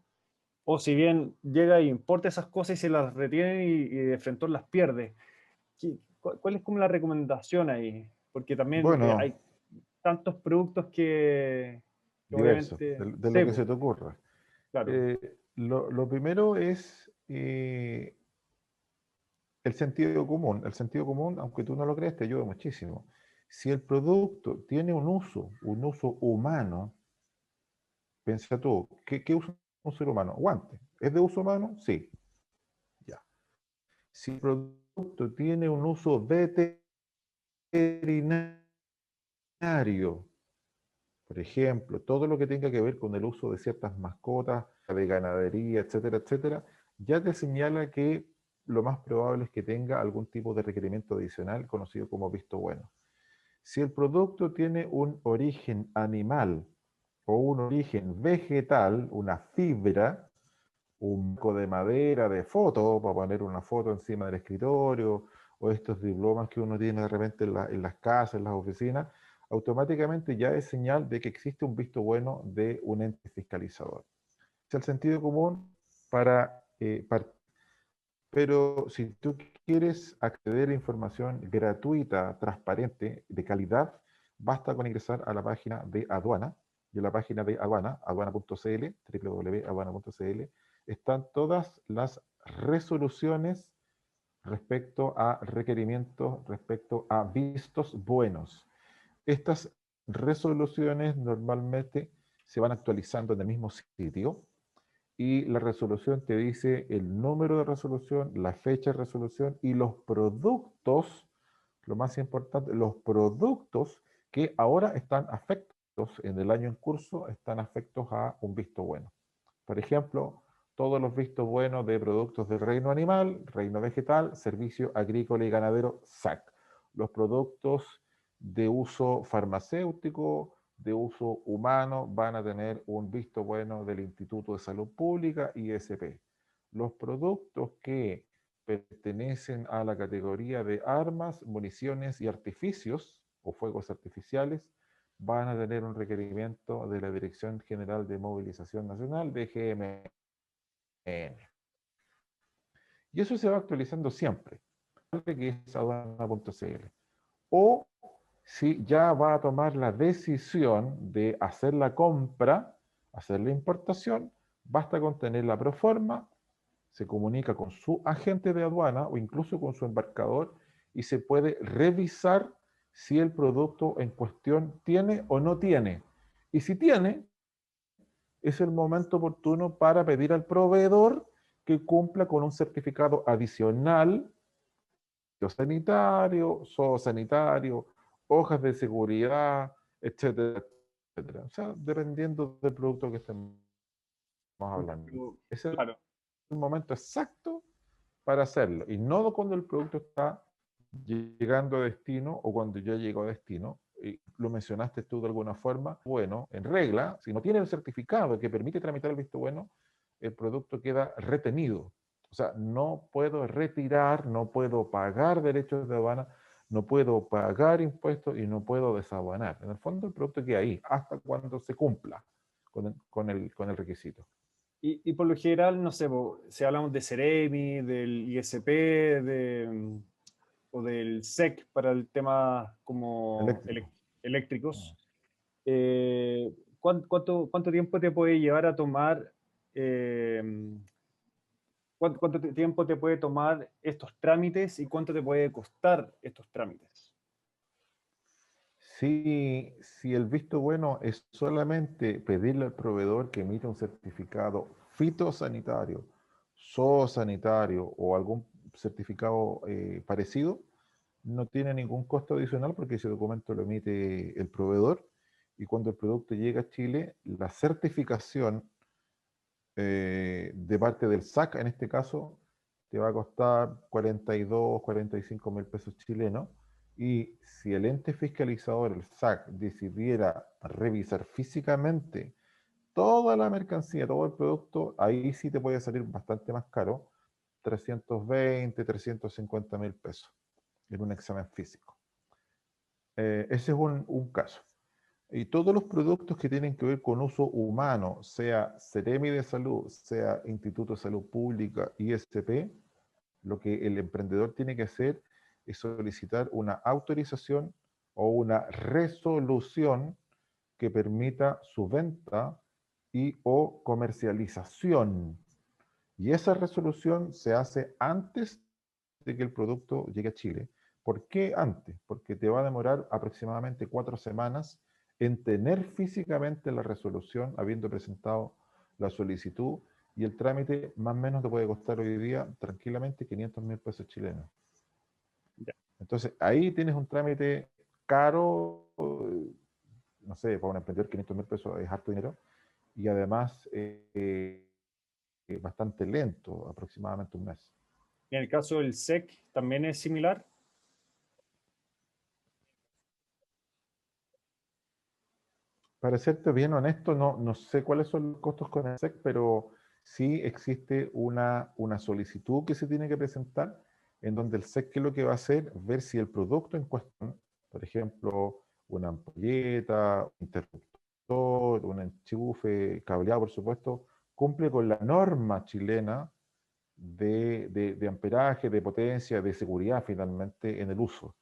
O si bien llega e importa esas cosas y se las retiene y de frente las pierde. ¿Cuál es como la recomendación ahí? Porque también bueno, hay tantos productos que diverso, obviamente, de lo que sebo, se te ocurra. claro, Lo primero es el sentido común. El sentido común, aunque tú no lo creas, te ayuda muchísimo. Si el producto tiene un uso humano, piensa tú, ¿qué usa un ser humano? Guante. ¿Es de uso humano? Sí. Ya. Si el producto tiene un uso veterinario, por ejemplo, todo lo que tenga que ver con el uso de ciertas mascotas, de ganadería, etcétera, etcétera, ya te señala que lo más probable es que tenga algún tipo de requerimiento adicional conocido como visto bueno. Si el producto tiene un origen animal o un origen vegetal, una fibra, un marco de madera, de foto, para poner una foto encima del escritorio, o estos diplomas que uno tiene de repente en las casas, en las oficinas, automáticamente ya es señal de que existe un visto bueno de un ente fiscalizador. Es el sentido común para pero si tú quieres acceder a información gratuita, transparente, de calidad, basta con ingresar a la página de aduana. Y en la página de aduana, aduana.cl, www.aduana.cl, están todas las resoluciones respecto a requerimientos, respecto a vistos buenos. Estas resoluciones normalmente se van actualizando en el mismo sitio y la resolución te dice el número de resolución, la fecha de resolución y los productos, lo más importante, los productos que ahora están afectos en el año en curso, están afectos a un visto bueno. Por ejemplo, todos los vistos buenos de productos del reino animal, reino vegetal, servicio agrícola y ganadero, SAC. Los productos de uso farmacéutico, de uso humano, van a tener un visto bueno del Instituto de Salud Pública, ISP. Los productos que pertenecen a la categoría de armas, municiones y artificios o fuegos artificiales van a tener un requerimiento de la Dirección General de Movilización Nacional, DGMN. Y eso se va actualizando siempre, que es aduana.cl. O si ya va a tomar la decisión de hacer la compra, hacer la importación, basta con tener la proforma, se comunica con su agente de aduana o incluso con su embarcador y se puede revisar si el producto en cuestión tiene o no tiene. Y si tiene, es el momento oportuno para pedir al proveedor que cumpla con un certificado adicional, sanitario, zoosanitario, hojas de seguridad, etcétera, etcétera. O sea, dependiendo del producto que estemos hablando. Ese es claro. el momento exacto para hacerlo y no cuando el producto está llegando a destino o cuando ya llegó a destino. Y lo mencionaste tú de alguna forma. Bueno, en regla, si no tiene el certificado que permite tramitar el visto bueno, el producto queda retenido. O sea, no puedo retirar, no puedo pagar derechos de aduana, no puedo pagar impuestos y no puedo desaduanar. En el fondo, el producto queda ahí hasta cuando se cumpla con el requisito. Y por lo general, no sé, si hablamos de Ceremi, del ISP, o del SEC para el tema como Eléctrico. eléctricos, ¿cuánto tiempo te puede llevar a tomar, eh, tiempo te puede tomar estos trámites y cuánto te puede costar estos trámites? Si el visto bueno es solamente pedirle al proveedor que emita un certificado fitosanitario, zoosanitario o algún certificado parecido, no tiene ningún costo adicional porque ese documento lo emite el proveedor y cuando el producto llega a Chile, la certificación de parte del SAC, en este caso, te va a costar 42, 45 mil pesos chilenos. Y si el ente fiscalizador, el SAC, decidiera revisar físicamente toda la mercancía, todo el producto, ahí sí te puede salir bastante más caro, 320, 350 mil pesos en un examen físico. Ese es un caso. Y todos los productos que tienen que ver con uso humano, sea Seremi de Salud, sea Instituto de Salud Pública, ISP, lo que el emprendedor tiene que hacer es solicitar una autorización o una resolución que permita su venta y o comercialización. Y esa resolución se hace antes de que el producto llegue a Chile. ¿Por qué antes? Porque te va a demorar aproximadamente 4 semanas en tener físicamente la resolución, habiendo presentado la solicitud, y el trámite más o menos te puede costar hoy día tranquilamente 500 mil pesos chilenos. Ya. Entonces, ahí tienes un trámite caro, no sé, para un emprendedor 500 mil pesos es harto dinero, y además bastante lento, aproximadamente un mes. En el caso del SEC también es similar. Para serte bien honesto, no sé cuáles son los costos con el SEC, pero sí existe una solicitud que se tiene que presentar en donde el SEC, ¿qué es lo que va a hacer? Ver si el producto en cuestión, por ejemplo, una ampolleta, un interruptor, un enchufe, cableado, por supuesto, cumple con la norma chilena de amperaje, de potencia, de seguridad finalmente en el uso.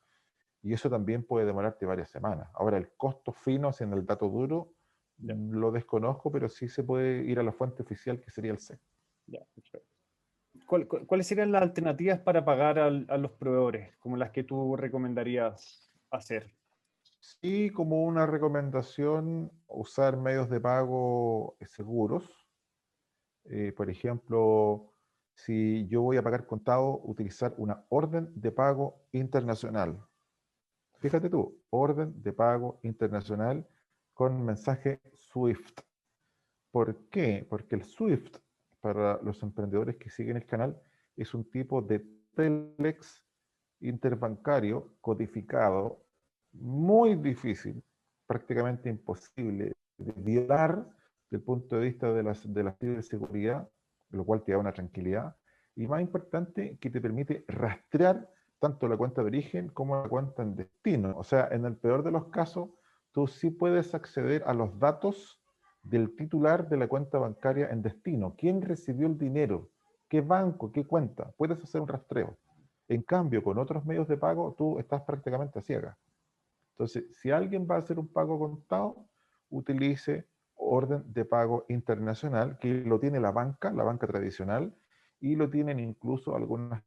Y eso también puede demorarte varias semanas. Ahora, el costo fino, si en el dato duro, Ya, lo desconozco, pero sí se puede ir a la fuente oficial que sería el SEC. ya, perfecto. ¿Cuáles serían las alternativas para pagar a los proveedores, como las que tú recomendarías hacer? Sí, como una recomendación, usar medios de pago seguros. Por ejemplo, si yo voy a pagar contado, utilizar una orden de pago internacional. Fíjate tú, orden de pago internacional con mensaje SWIFT. ¿Por qué? Porque el SWIFT, para los emprendedores que siguen el canal, es un tipo de telex interbancario codificado, muy difícil, prácticamente imposible de violar desde el punto de vista de la ciberseguridad, lo cual te da una tranquilidad, y más importante, que te permite rastrear tanto la cuenta de origen como la cuenta en destino. O sea, en el peor de los casos, tú sí puedes acceder a los datos del titular de la cuenta bancaria en destino. ¿Quién recibió el dinero? ¿Qué banco? ¿Qué cuenta? Puedes hacer un rastreo. En cambio, con otros medios de pago, tú estás prácticamente a ciegas. Entonces, si alguien va a hacer un pago contado, utilice orden de pago internacional, que lo tiene la banca tradicional, y lo tienen incluso algunas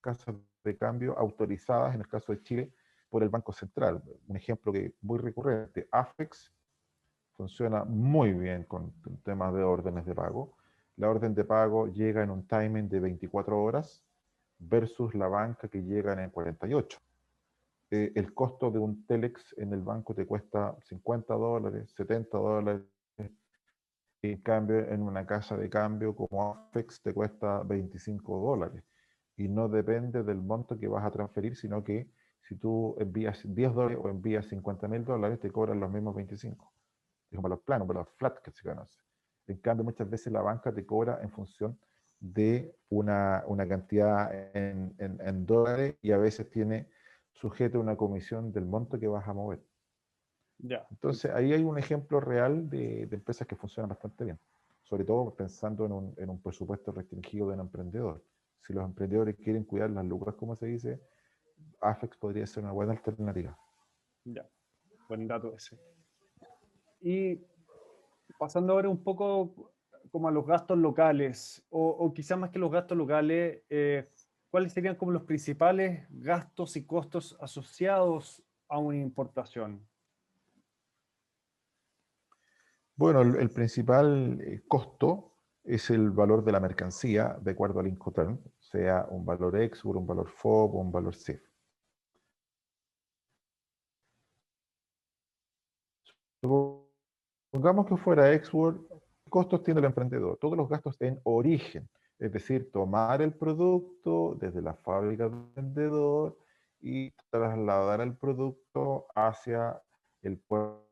casas de cambio autorizadas, en el caso de Chile, por el Banco Central. Un ejemplo que es muy recurrente, AFEX, funciona muy bien con temas de órdenes de pago. La orden de pago llega en un timing de 24 horas versus la banca que llega en 48. El costo de un Telex en el banco te cuesta $50, $70. En cambio, en una casa de cambio como Afex te cuesta $25. Y no depende del monto que vas a transferir, sino que si tú envías $10 o envías $50.000, te cobran los mismos 25. Es un valor plano, un valor flat que se conoce. En cambio, muchas veces la banca te cobra en función de una cantidad en dólares, y a veces tiene sujeto a una comisión del monto que vas a mover. Ya, Entonces, ahí hay un ejemplo real de empresas que funcionan bastante bien, sobre todo pensando en un presupuesto restringido de un emprendedor. Si los emprendedores quieren cuidar las lucas, como se dice, AFEX podría ser una buena alternativa. ya. Buen dato ese. Y pasando ahora un poco como a los gastos locales, o quizás más que los gastos locales, ¿cuáles serían como los principales gastos y costos asociados a una importación? Bueno, el principal costo es el valor de la mercancía de acuerdo al Incoterm, sea un valor Export, un valor FOB o un valor CIF. Supongamos que fuera Export, ¿qué costos tiene el emprendedor? Todos los gastos en origen, Es decir, tomar el producto desde la fábrica del vendedor y trasladar el producto hacia el puerto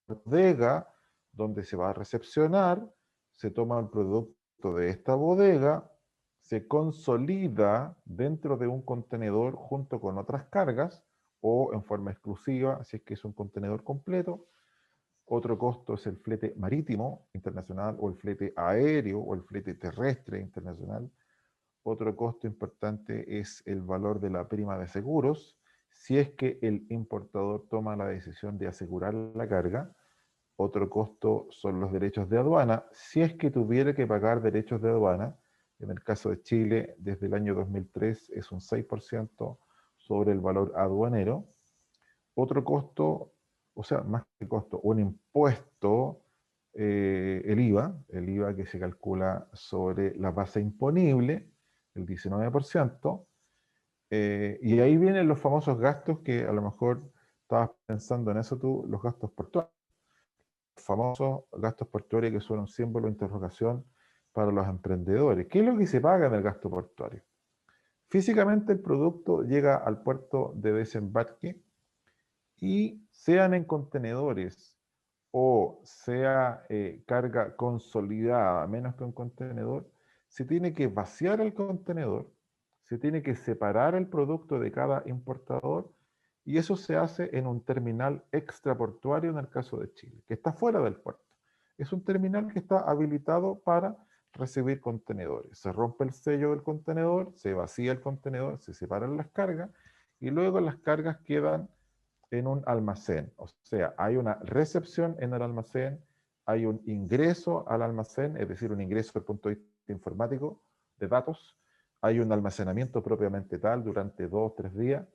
de bodega, donde se va a recepcionar, se toma el producto de esta bodega, se consolida dentro de un contenedor junto con otras cargas o en forma exclusiva, si es que es un contenedor completo. Otro costo es el flete marítimo internacional o el flete aéreo o el flete terrestre internacional. Otro costo importante es el valor de la prima de seguros, si es que el importador toma la decisión de asegurar la carga. Otro costo son los derechos de aduana, si es que tuviera que pagar derechos de aduana. En el caso de Chile, desde el año 2003 es un 6% sobre el valor aduanero. Otro costo, o sea, más que costo, un impuesto, el IVA que se calcula sobre la base imponible, el 19%, y ahí vienen los famosos gastos que a lo mejor estabas pensando en eso tú, los gastos portuarios. Los famosos gastos portuarios que son un símbolo de interrogación para los emprendedores. ¿Qué es lo que se paga en el gasto portuario? Físicamente el producto llega al puerto de desembarque y sean en contenedores o sea carga consolidada, menos que un contenedor, se tiene que vaciar el contenedor, se tiene que separar el producto de cada importador y eso se hace en un terminal extraportuario en el caso de Chile, que está fuera del puerto. Es un terminal que está habilitado para recibir contenedores. Se rompe el sello del contenedor, se vacía el contenedor, se separan las cargas y luego las cargas quedan en un almacén. O sea, hay una recepción en el almacén, hay un ingreso al almacén, es decir, un ingreso desde el punto de vista informático de datos, hay un almacenamiento propiamente tal durante 2 o 3 días,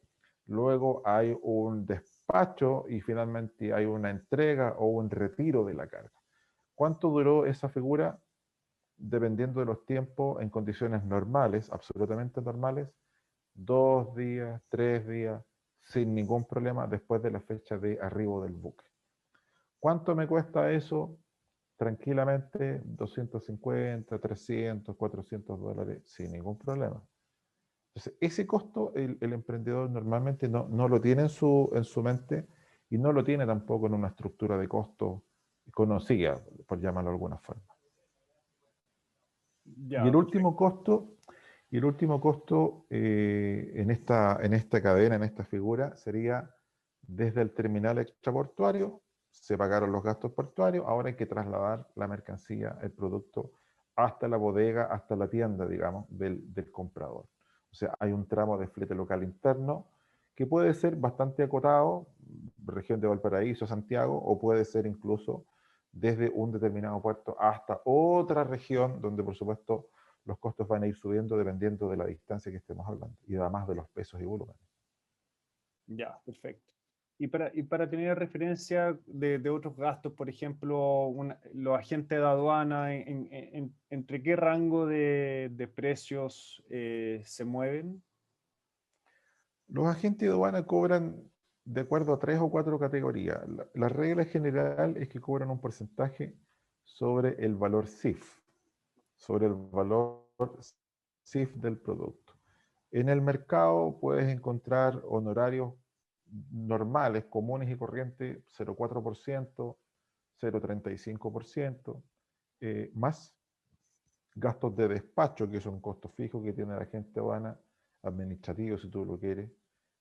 luego hay un despacho y finalmente hay una entrega o un retiro de la carga. ¿Cuánto duró esa figura? Dependiendo de los tiempos, en condiciones normales, absolutamente normales, 2 días, 3 días, sin ningún problema después de la fecha de arribo del buque. ¿Cuánto me cuesta eso? Tranquilamente 250, 300, $400 sin ningún problema. Entonces, ese costo el emprendedor normalmente no lo tiene en su mente y no lo tiene tampoco en una estructura de costo conocida, por llamarlo de alguna forma. Y Ya, el perfecto. último costo, en esta cadena, en esta figura, sería desde el terminal extraportuario, se pagaron los gastos portuarios, ahora hay que trasladar la mercancía, el producto, hasta la bodega, hasta la tienda, digamos, del comprador. O sea, hay un tramo de flete local interno que puede ser bastante acotado, región de Valparaíso, Santiago, o puede ser incluso desde un determinado puerto hasta otra región, donde por supuesto los costos van a ir subiendo dependiendo de la distancia que estemos hablando y además de los pesos y volúmenes. Ya, perfecto. Y para tener referencia de otros gastos, por ejemplo, los agentes de aduana, ¿entre qué rango de precios se mueven? Los agentes de aduana cobran de acuerdo a 3 o 4 categorías. La regla general es que cobran un porcentaje sobre el valor CIF, sobre el valor CIF del producto. En el mercado puedes encontrar honorarios normales, comunes y corrientes, 0,4%, 0,35%, más gastos de despacho, que son costos fijos que tiene la gente aduana, administrativos si tú lo quieres,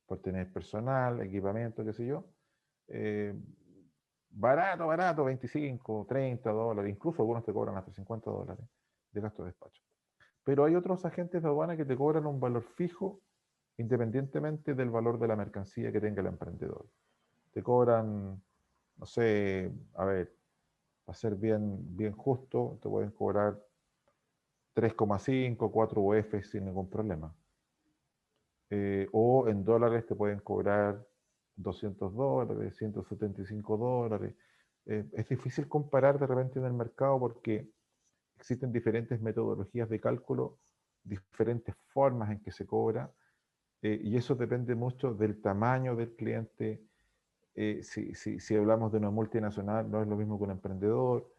por tener personal, equipamiento, qué sé yo. Eh, barato, 25, $30, incluso algunos te cobran hasta $50 de gasto de despacho. Pero hay otros agentes de aduana que te cobran un valor fijo independientemente del valor de la mercancía que tenga el emprendedor. Te cobran, no sé, a ver, para ser bien justo, te pueden cobrar 3,5, 4 UF sin ningún problema. O en dólares te pueden cobrar $200, $175. Es difícil comparar de repente en el mercado porque existen diferentes metodologías de cálculo, diferentes formas en que se cobra, y eso depende mucho del tamaño del cliente. Si hablamos de una multinacional, no es lo mismo que un emprendedor.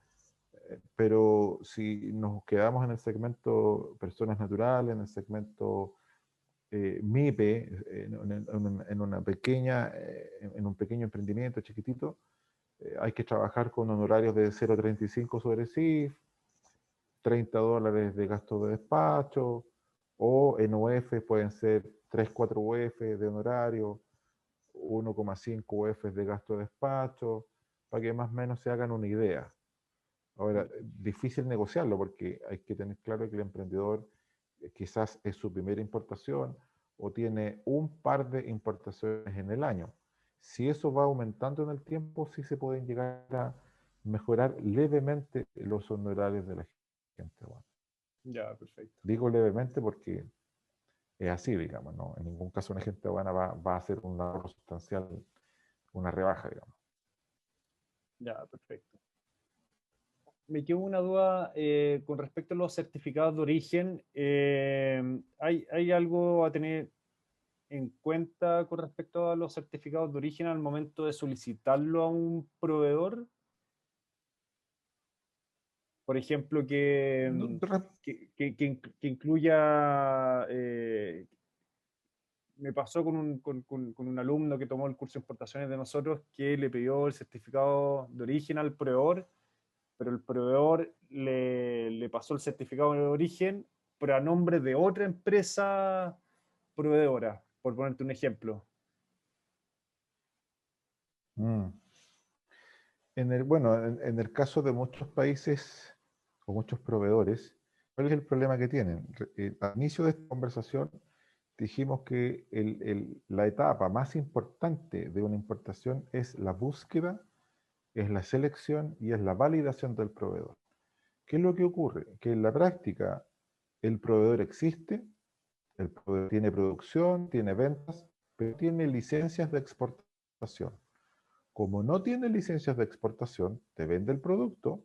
Pero si nos quedamos en el segmento personas naturales, en el segmento MIPE, en una pequeña, en un pequeño emprendimiento chiquitito, hay que trabajar con honorarios de 0,35 sobre CIF, $30 de gasto de despacho, o en UF pueden ser 3, 4 UF de honorario, 1,5 UF de gasto de despacho, para que más o menos se hagan una idea. Ahora, difícil negociarlo porque hay que tener claro que el emprendedor quizás es su primera importación o tiene un par de importaciones en el año. Si eso va aumentando en el tiempo, sí se pueden llegar a mejorar levemente los honorarios de la gente. Bueno, Ya, perfecto. digo levemente porque es así, digamos, ¿no? En ningún caso una gente buena va a hacer un ahorro sustancial, una rebaja, digamos. Ya, perfecto. Me quedó una duda con respecto a los certificados de origen. ¿Hay algo a tener en cuenta con respecto a los certificados de origen al momento de solicitarlo a un proveedor? Por ejemplo, No, que incluya, me pasó con un alumno que tomó el curso de importaciones de nosotros que le pidió el certificado de origen al proveedor, pero el proveedor le pasó el certificado de origen, pero a nombre de otra empresa proveedora, por ponerte un ejemplo. mm. Bueno, en el caso de muchos países o muchos proveedores, ¿cuál es el problema que tienen? Al inicio de esta conversación dijimos que la etapa más importante de una importación es la búsqueda, es la selección y es la validación del proveedor. ¿Qué es lo que ocurre? Que en la práctica el proveedor existe, el proveedor tiene producción, tiene ventas, pero tiene licencias de exportación. Como no tiene licencias de exportación, te vende el producto,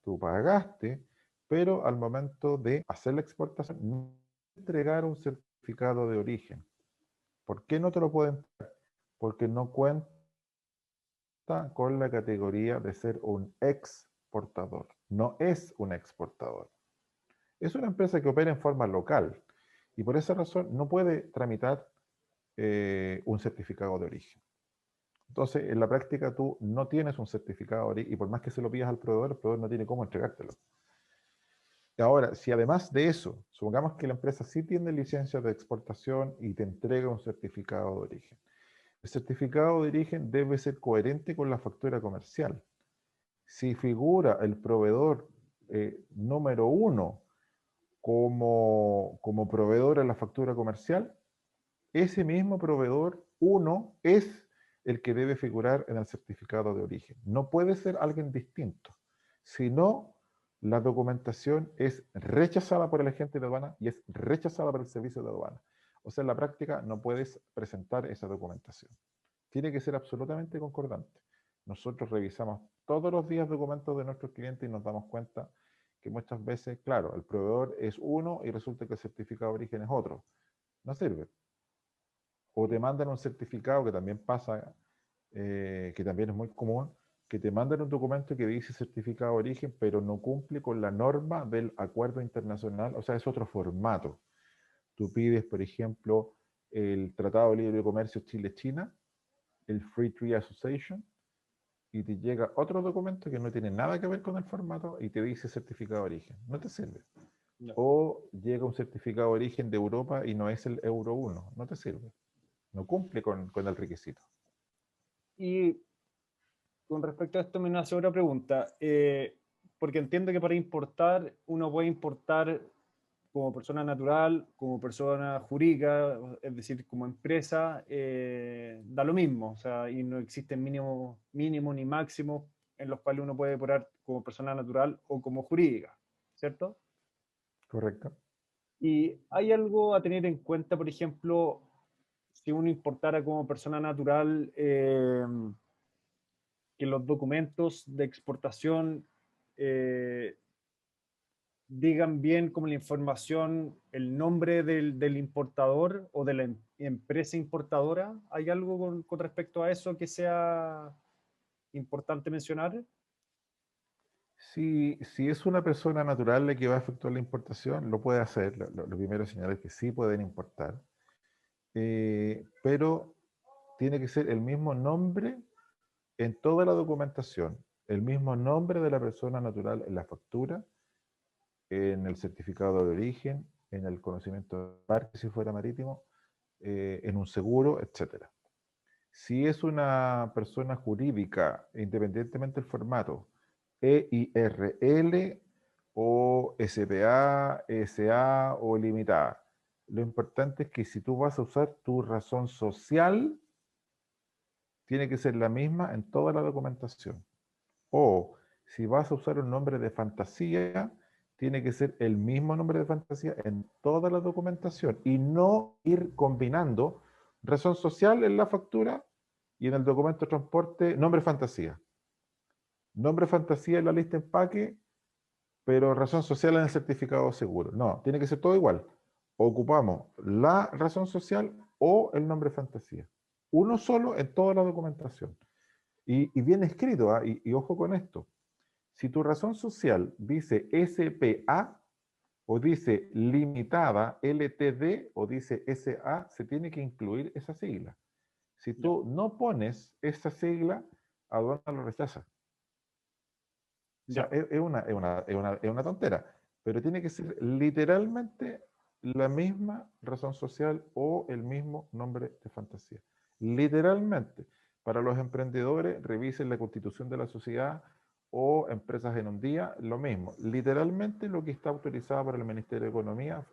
tú pagaste, pero al momento de hacer la exportación, no entregar un certificado de origen. ¿Por qué no te lo pueden entregar? Porque no cuenta con la categoría de ser un exportador. No es un exportador. Es una empresa que opera en forma local y por esa razón no puede tramitar un certificado de origen. Entonces, en la práctica tú no tienes un certificado y por más que se lo pidas al proveedor, el proveedor no tiene cómo entregártelo. Ahora, si además de eso, supongamos que la empresa sí tiene licencia de exportación y te entrega un certificado de origen. El certificado de origen debe ser coherente con la factura comercial. Si figura el proveedor número uno como proveedor en la factura comercial, ese mismo proveedor uno es el que debe figurar en el certificado de origen. No puede ser alguien distinto. Si no, la documentación es rechazada por el agente de aduana y es rechazada por el servicio de aduana. O sea, en la práctica no puedes presentar esa documentación. Tiene que ser absolutamente concordante. Nosotros revisamos todos los días documentos de nuestros clientes y nos damos cuenta que muchas veces, claro, el proveedor es uno y resulta que el certificado de origen es otro. No sirve. O te mandan un certificado, que también pasa, que también es muy común, que te mandan un documento que dice certificado de origen, pero no cumple con la norma del acuerdo internacional, o sea, es otro formato. Tú pides, por ejemplo, el Tratado de Libre Comercio Chile-China, el Free Trade Association, y te llega otro documento que no tiene nada que ver con el formato y te dice certificado de origen. No te sirve. No. O llega un certificado de origen de Europa y no es el Euro 1. No te sirve. No cumple con el requisito. Y con respecto a esto me nace otra pregunta, porque entiendo que para importar uno puede importar como persona natural, como persona jurídica, es decir, como empresa, da lo mismo, o sea, y no existen mínimo ni máximo en los cuales uno puede importar como persona natural o como jurídica, ¿cierto? ¿Correcto? Y hay algo a tener en cuenta, por ejemplo, si uno importara como persona natural, que los documentos de exportación eh, digan bien como la información, el nombre del importador o de la empresa importadora. ¿Hay algo con respecto a eso que sea importante mencionar? Si es una persona natural la que va a efectuar la importación, lo puede hacer. Lo primero es señalar que sí pueden importar, pero tiene que ser el mismo nombre en toda la documentación, el mismo nombre de la persona natural en la factura, en el certificado de origen, en el conocimiento de embarque si fuera marítimo, en un seguro, etcétera. Si es una persona jurídica, independientemente del formato, EIRL o SPA, SA o limitada, lo importante es que si tú vas a usar tu razón social, tiene que ser la misma en toda la documentación. O si vas a usar un nombre de fantasía, tiene que ser el mismo nombre de fantasía en toda la documentación y no ir combinando razón social en la factura y en el documento de transporte nombre fantasía. Nombre fantasía en la lista de empaque, pero razón social en el certificado de seguro. No, tiene que ser todo igual. Ocupamos la razón social o el nombre fantasía. Uno solo en toda la documentación. Y bien escrito, ¿ah? Y ojo con esto. Si tu razón social dice SPA o dice limitada LTD o dice SA, se tiene que incluir esa sigla. Si Ya, tú no pones esa sigla, aduana lo rechaza. O sea, ya. es una tontera, pero tiene que ser literalmente la misma razón social o el mismo nombre de fantasía. Literalmente. Para los emprendedores, revisen la constitución de la sociedad o empresas en un día, lo mismo. Literalmente lo que está autorizado por el Ministerio de Economía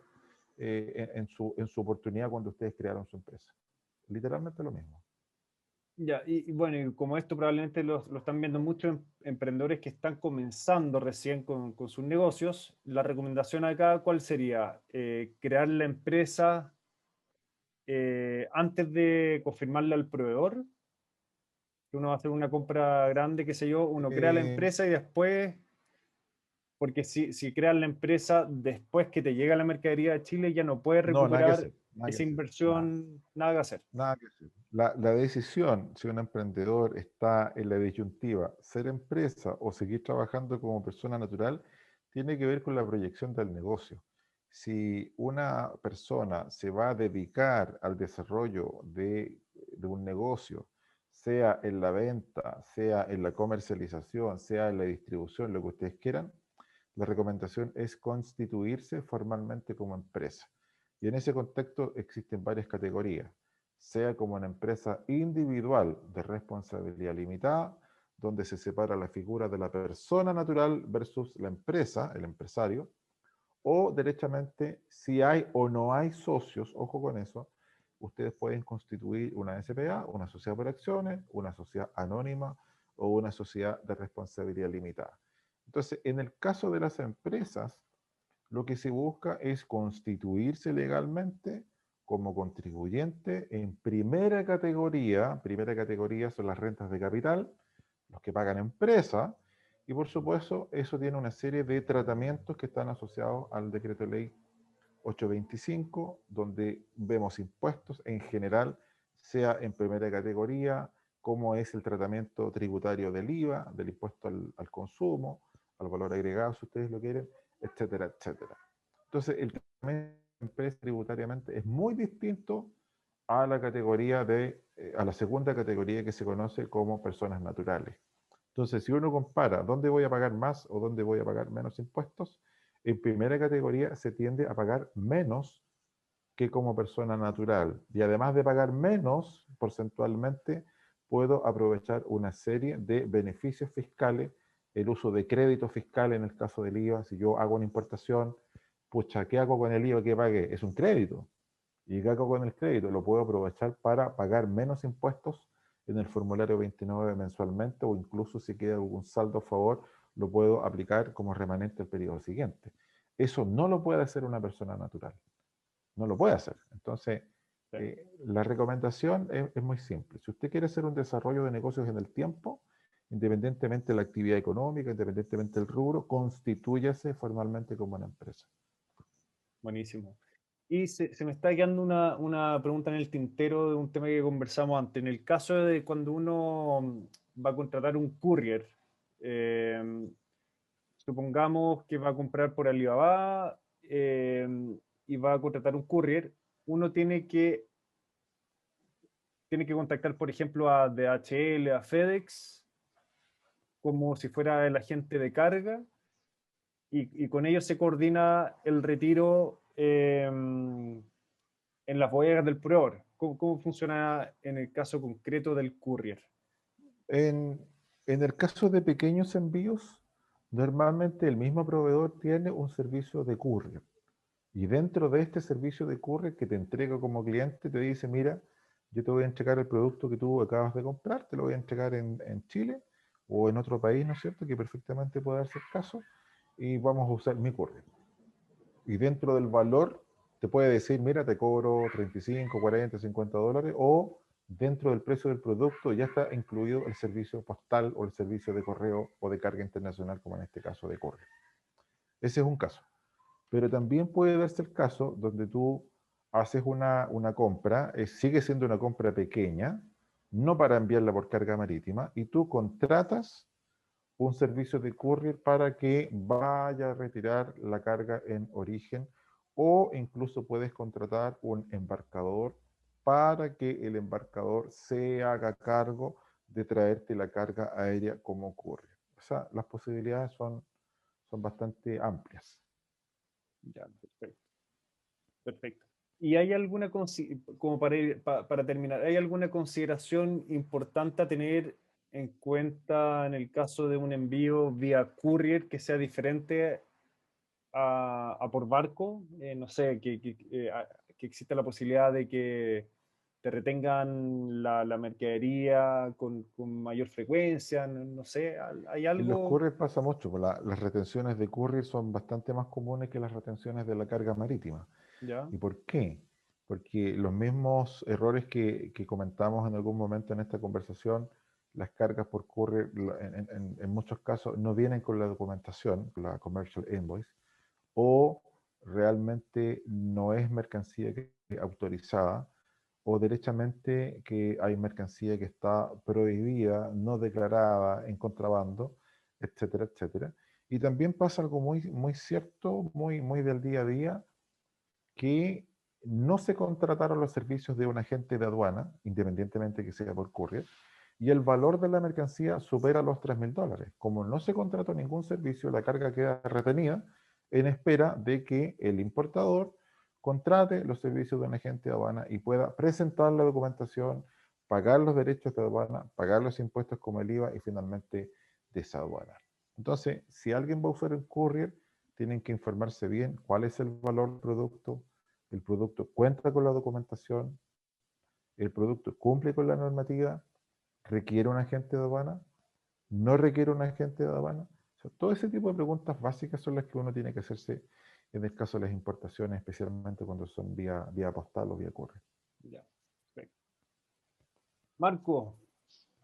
en su oportunidad cuando ustedes crearon su empresa. Literalmente lo mismo. Ya, y bueno, y como esto probablemente lo están viendo muchos emprendedores que están comenzando recién con sus negocios, la recomendación acá, ¿cuál sería? Crear la empresa antes de confirmarle al proveedor, que uno va a hacer una compra grande, qué sé yo, uno crea la Eh, empresa y después, porque si creas la empresa después que te llega la mercadería de Chile, ya no puedes no, nada que recuperar hacer, nada que esa hacer, nada. inversión, nada que hacer. Nada que hacer. La decisión, si un emprendedor está en la disyuntiva ser empresa o seguir trabajando como persona natural, tiene que ver con la proyección del negocio. Si una persona se va a dedicar al desarrollo de un negocio, sea en la venta, sea en la comercialización, sea en la distribución, lo que ustedes quieran, la recomendación es constituirse formalmente como empresa. Y en ese contexto existen varias categorías, sea como una empresa individual de responsabilidad limitada, donde se separa la figura de la persona natural versus la empresa, el empresario, o derechamente, si hay o no hay socios, ojo con eso, ustedes pueden constituir una SPA, una sociedad por acciones, una sociedad anónima o una sociedad de responsabilidad limitada. Entonces, en el caso de las empresas, lo que se busca es constituirse legalmente como contribuyente en primera categoría son las rentas de capital, los que pagan empresa, y por supuesto eso tiene una serie de tratamientos que están asociados al decreto ley 825, donde vemos impuestos en general, sea en primera categoría, cómo es el tratamiento tributario del IVA, del impuesto al consumo, al valor agregado, si ustedes lo quieren, etcétera, etcétera. Entonces, el tratamiento de empresa tributariamente es muy distinto a la categoría a la segunda categoría que se conoce como personas naturales. Entonces, si uno compara dónde voy a pagar más o dónde voy a pagar menos impuestos, en primera categoría se tiende a pagar menos que como persona natural. Y además de pagar menos porcentualmente, puedo aprovechar una serie de beneficios fiscales, el uso de crédito fiscal en el caso del IVA. Si yo hago una importación, pucha, ¿qué hago con el IVA que pagué? Es un crédito. ¿Y qué hago con el crédito? Lo puedo aprovechar para pagar menos impuestos en el formulario 29 mensualmente, o incluso si queda algún saldo a favor, lo puedo aplicar como remanente al periodo siguiente. Eso no lo puede hacer una persona natural. No lo puede hacer. Entonces, Sí. la recomendación es muy simple. Si usted quiere hacer un desarrollo de negocios en el tiempo, independientemente de la actividad económica, independientemente del rubro, constitúyase formalmente como una empresa. Buenísimo. Y se me está quedando una pregunta en el tintero de un tema que conversamos antes. En el caso de cuando uno va a contratar un courier, eh, supongamos que va a comprar por Alibaba y va a contratar un courier, uno tiene que contactar, por ejemplo, a DHL, a FedEx, como si fuera el agente de carga, y con ellos se coordina el retiro en las bodegas del proveedor. ¿Cómo funciona en el caso concreto del courier? En, en el caso de pequeños envíos, normalmente el mismo proveedor tiene un servicio de courier. Y dentro de este servicio de courier que te entrega como cliente, te dice, mira, yo te voy a entregar el producto que tú acabas de comprar, te lo voy a entregar en Chile o en otro país, ¿no es cierto?, que perfectamente puede darse el caso, y vamos a usar mi courier. Y dentro del valor te puede decir, mira, te cobro 35, 40, 50 dólares, o dentro del precio del producto ya está incluido el servicio postal o el servicio de correo o de carga internacional, como en este caso de courier. Ese es un caso. Pero también puede darse el caso donde tú haces una compra, sigue siendo una compra pequeña, no para enviarla por carga marítima, y tú contratas un servicio de courier para que vaya a retirar la carga en origen, o incluso puedes contratar un embarcador para que el embarcador se haga cargo de traerte la carga aérea como courier. O sea, las posibilidades son bastante amplias. Ya, perfecto. Perfecto. ¿Y hay alguna, como para terminar, hay alguna consideración importante a tener en cuenta en el caso de un envío vía courier que sea diferente a por barco? No sé, que exista la posibilidad de que te retengan la mercadería con mayor frecuencia, no sé, ¿hay En los algo? couriers pasa mucho, pues las retenciones de courier son bastante más comunes que las retenciones de la carga marítima. ¿Ya? ¿Y por qué? Porque los mismos errores que comentamos en algún momento en esta conversación, las cargas por courier en muchos casos no vienen con la documentación, la commercial invoice, o realmente no es mercancía autorizada, o derechamente que hay mercancía que está prohibida, no declarada en contrabando, etcétera, etcétera. Y también pasa algo muy, muy cierto, muy del día a día, que no se contrataron los servicios de un agente de aduana, independientemente que sea por courier, y el valor de la mercancía supera los $3.000. Como no se contrató ningún servicio, la carga queda retenida en espera de que el importador contrate los servicios de un agente de aduana y pueda presentar la documentación, pagar los derechos de aduana, pagar los impuestos como el IVA y finalmente desaduanar. Entonces, si alguien va a usar el courier, tienen que informarse bien cuál es el valor del producto, el producto cuenta con la documentación, el producto cumple con la normativa, requiere un agente de aduana, no requiere un agente de aduana. O sea, todo ese tipo de preguntas básicas son las que uno tiene que hacerse en el caso de las importaciones, especialmente cuando son vía postal o vía correo. Ya, perfecto. Marco,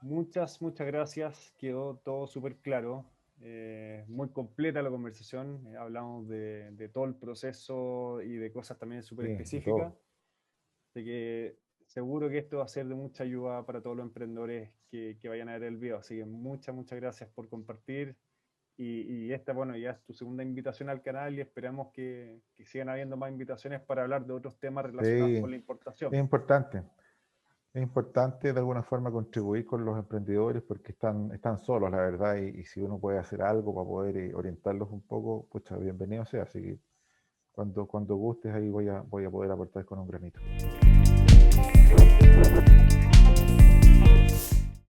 muchas gracias. Quedó todo súper claro. Muy completa la conversación. Hablamos de todo el proceso y de cosas también súper Sí, de específicas. todo. Así que seguro que esto va a ser de mucha ayuda para todos los emprendedores que vayan a ver el video. Así que muchas gracias por compartir. Y esta, bueno, ya es tu segunda invitación al canal y esperamos que sigan habiendo más invitaciones para hablar de otros temas relacionados Sí, con la importación. es importante. Es importante de alguna forma contribuir con los emprendedores porque están solos, la verdad, y si uno puede hacer algo para poder orientarlos un poco, pues bienvenido sea. Así que cuando gustes ahí voy a poder aportar con un granito.